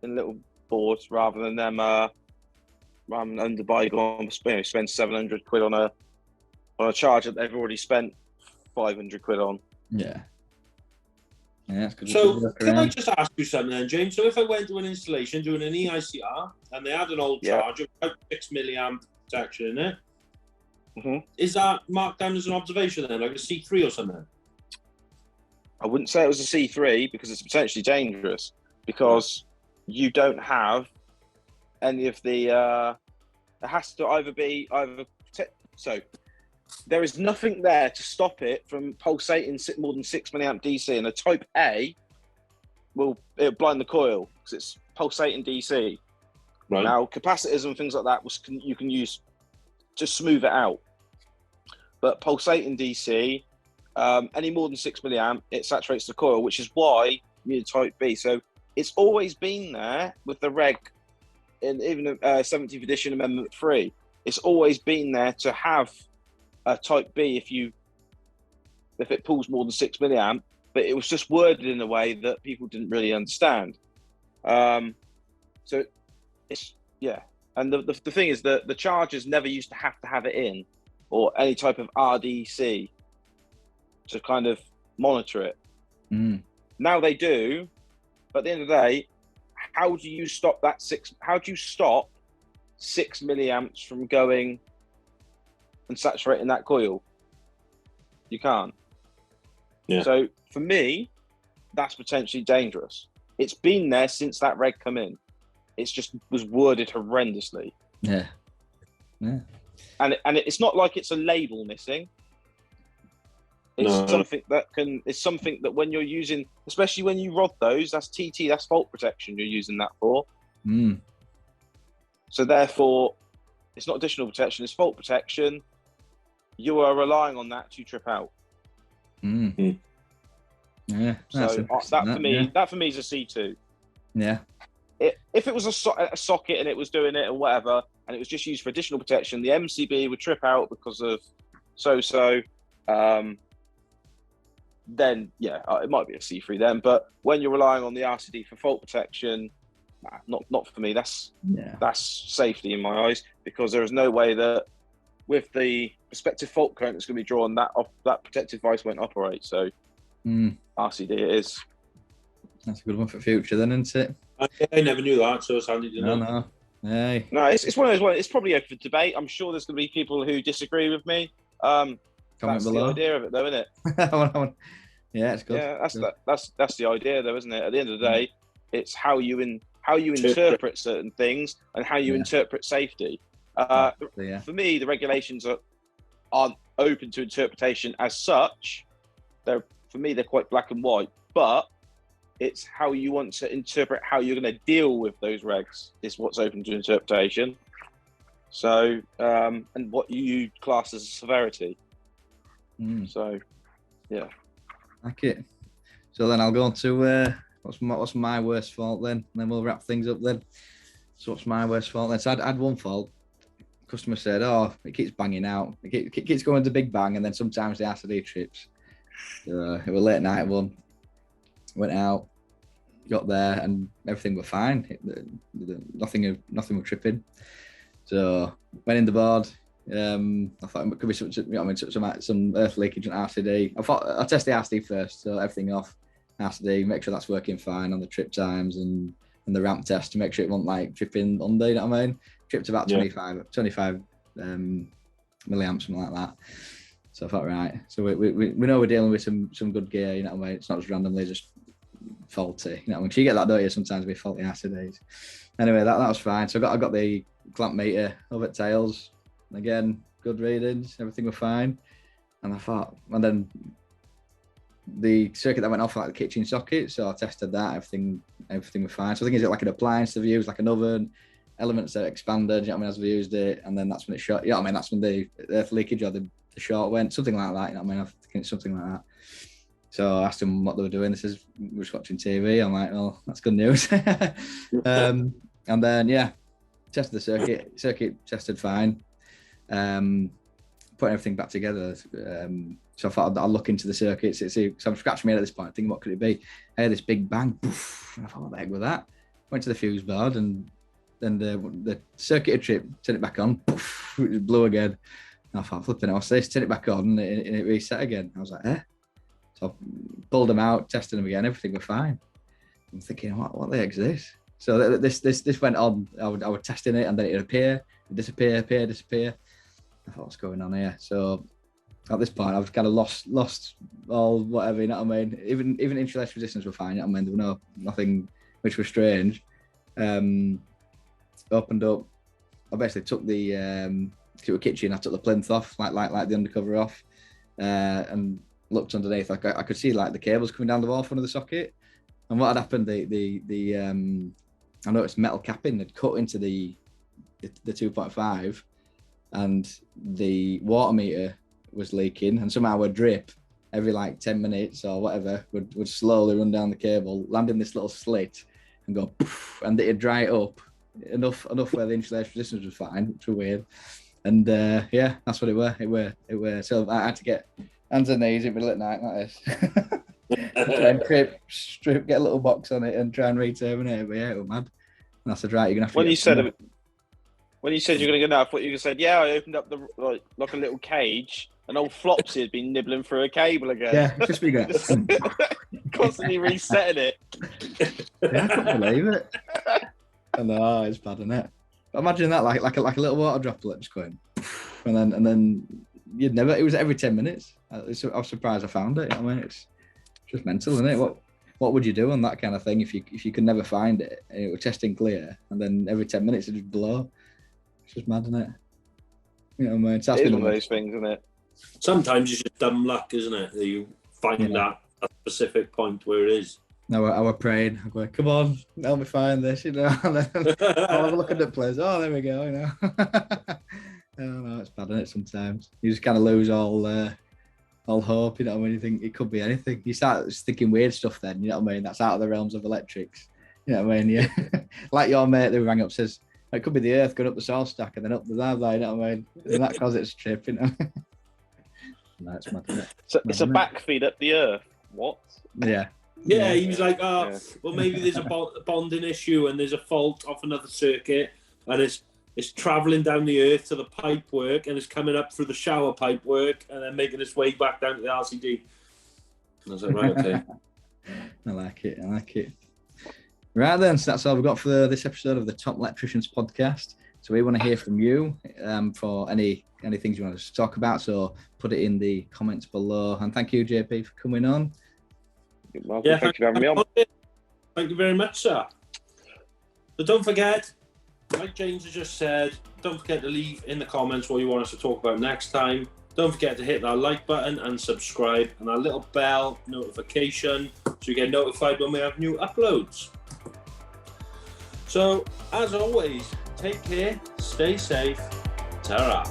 in little boards rather than them under bygone spend 700 quid on a charger that they've already spent 500 quid on. Yeah. Yeah, it's good. So can I just ask you something then, James? So if I went to an installation doing an EICR and they had an old charger with 6 milliamp protection in it, is that marked down as an observation then, like a C3 or something? I wouldn't say it was a C3 because it's potentially dangerous, because you don't have any of the it has to either be so there is nothing there to stop it from pulsating more than 6 milliamp DC, and a type A it'll blind the coil because it's pulsating DC. Right. Now capacitors and things like that you can use to smooth it out, but pulsating DC, any more than 6 milliamp, it saturates the coil, which is why you need a type B. So it's always been there with the reg, in even 17th edition Amendment 3. It's always been there to have a type B if it pulls more than 6 milliamp, but it was just worded in a way that people didn't really understand. So it's and the thing is that the chargers never used to have it in, or any type of RDC to kind of monitor it. Now they do, but at the end of the day, how do you stop 6 milliamps from going and saturating that coil? You can't. Yeah. So for me, that's potentially dangerous. It's been there since that reg come in. It's just was worded horrendously. Yeah. And it's not like it's a label missing. It's something that when you're using, especially when you rod those, that's TT, that's fault protection you're using that for. So therefore, it's not additional protection, it's fault protection. You are relying on that to trip out. Yeah. So that for me is a C2. Yeah. If it was a socket and it was doing it or whatever, and it was just used for additional protection, the MCB would trip out because of then yeah, it might be a C3 then. But when you're relying on the RCD for fault protection, not for me. That's safety in my eyes, because there is no way that with the prospective fault current that's going to be drawn, that protective device won't operate. So RCD it is. That's a good one for future then, isn't it? I never knew that, so it's handy to know. No. Hey. No, it's one of those ones. It's probably open for debate. I'm sure there's going to be people who disagree with me. Comment that's below. the idea of it, though, isn't it? Yeah, it's good. Yeah, that's the idea, though, isn't it? At the end of the day, it's how you interpret certain things and how you interpret safety. For me, the regulations aren't open to interpretation as such. For me, they're quite black and white, but it's how you want to interpret how you're going to deal with those regs is what's open to interpretation. So, and what you class as severity. So, yeah. Like it. So then I'll go on to what's my worst fault then, and then we'll wrap things up then. So what's my worst fault then? So I had one fault. Customer said, "Oh, it keeps banging out. It keeps going to big bang, and then sometimes the RCD trips." It was late night one. Went out, got there, and everything was fine. Nothing was tripping. So went in the board. I thought it could be some earth leakage on RCD. I thought I'll test the RCD first, so everything off RCD, make sure that's working fine on the trip times and the ramp test to make sure it won't like tripping under. You know what I mean? Tripped about 25 milliamps, something like that. So I thought, right. So we know we're dealing with some good gear. You know what I mean? It's not just randomly just faulty. You know what I mean? So you get that, don't you? Sometimes with faulty RCDs. Anyway, that was fine. So I got the clamp meter over at Tails. Again, good readings, everything was fine. And then the circuit that went off like the kitchen socket, so I tested that, everything was fine. So I think it's like an appliance they've used, like an oven, elements that expanded, you know what I mean, as we used it, and then that's when it shot, you know what I mean, that's when the earth leakage or the short went, something like that, you know what I mean, I think it's something like that. So I asked them what they were doing. We were just watching TV. I'm like, well, that's good news. And then, tested the circuit tested fine. Putting everything back together. So I thought I'll look into the circuits. So I'm scratching my head at this point, thinking, what could it be? I heard this big bang. Poof, and I thought, what the heck was that? Went to the fuse board, and then the circuit had tripped, turned it back on. Poof, it blew again. And I thought, flipping it, what's this? Turn it back on, and it reset again. I was like, eh? So I pulled them out, tested them again. Everything was fine. I'm thinking, what the heck is this? So this went on. I was testing it, and then it'd appear, disappear. I thought, what's going on here? So at this point, I've kind of lost all whatever, you know what I mean? Even insulation resistance were fine, you know what I mean? There were nothing which was strange. Opened up. I basically took the kitchen. I took the plinth off, like the undercover off, and looked underneath. I could see like the cables coming down the wall front of the socket. And what had happened? I noticed metal capping had cut into the 2.5. And the water meter was leaking, and somehow a drip every like 10 minutes or whatever would slowly run down the cable, land in this little slit, and go poof, and it'd dry it up enough where the insulation resistance was fine, which was weird. And that's what it were. So I had to get hands and knees in the middle at night like this. Try and strip, get a little box on it, and try and re-terminate it. But yeah, it was mad. And I said, right, you're gonna have to. When you said you're going to go now, I thought you were going to say, I opened up like a little cage, and old Flopsy had been nibbling through a cable again. Yeah, it's just me going. Constantly resetting it. Yeah, I couldn't believe it. I know, it's bad, isn't it? But imagine that, like a little water droplet just going, and then you'd never. It was every 10 minutes. I was surprised I found it. I mean, it's just mental, isn't it? What would you do on that kind of thing if you could never find it? And it was testing clear, and then every 10 minutes it just blow. It's just mad, isn't it? You know what I mean? It's one of those things, isn't it? Sometimes it's just dumb luck, isn't it? That you find that a specific point where it is. No, I was praying. I'm going, come on, help me find this, you know. And then I'll have a look at the place. Oh, there we go, you know. I don't know, it's bad, isn't it, sometimes? You just kind of lose all all hope, you know, when you think it could be anything. You start thinking weird stuff then, you know what I mean? That's out of the realms of electrics. You know what I mean? Yeah. Like your mate who rang up says, it could be the earth going up the soul stack and then up the blah, you know what I mean? And that causes it to trip, you know? That's mad, isn't it? So it's a backfeed up the earth. What? Yeah. Yeah, he was like, well, maybe there's a bonding issue and there's a fault off another circuit and it's travelling down the earth to the pipe work and it's coming up through the shower pipe work and then making its way back down to the LCD. I was like, right, okay. I like it. Right then, so that's all we've got for this episode of the Top Electricians podcast. So we want to hear from you for any things you want us to talk about. So put it in the comments below. And thank you, JP, for coming on. Well, yeah, thank you for having me on. Thank you very much, sir. But don't forget, like James has just said, don't forget to leave in the comments what you want us to talk about next time. Don't forget to hit that like button and subscribe and that little bell notification so you get notified when we have new uploads. So, as always, take care, stay safe, ta-ra.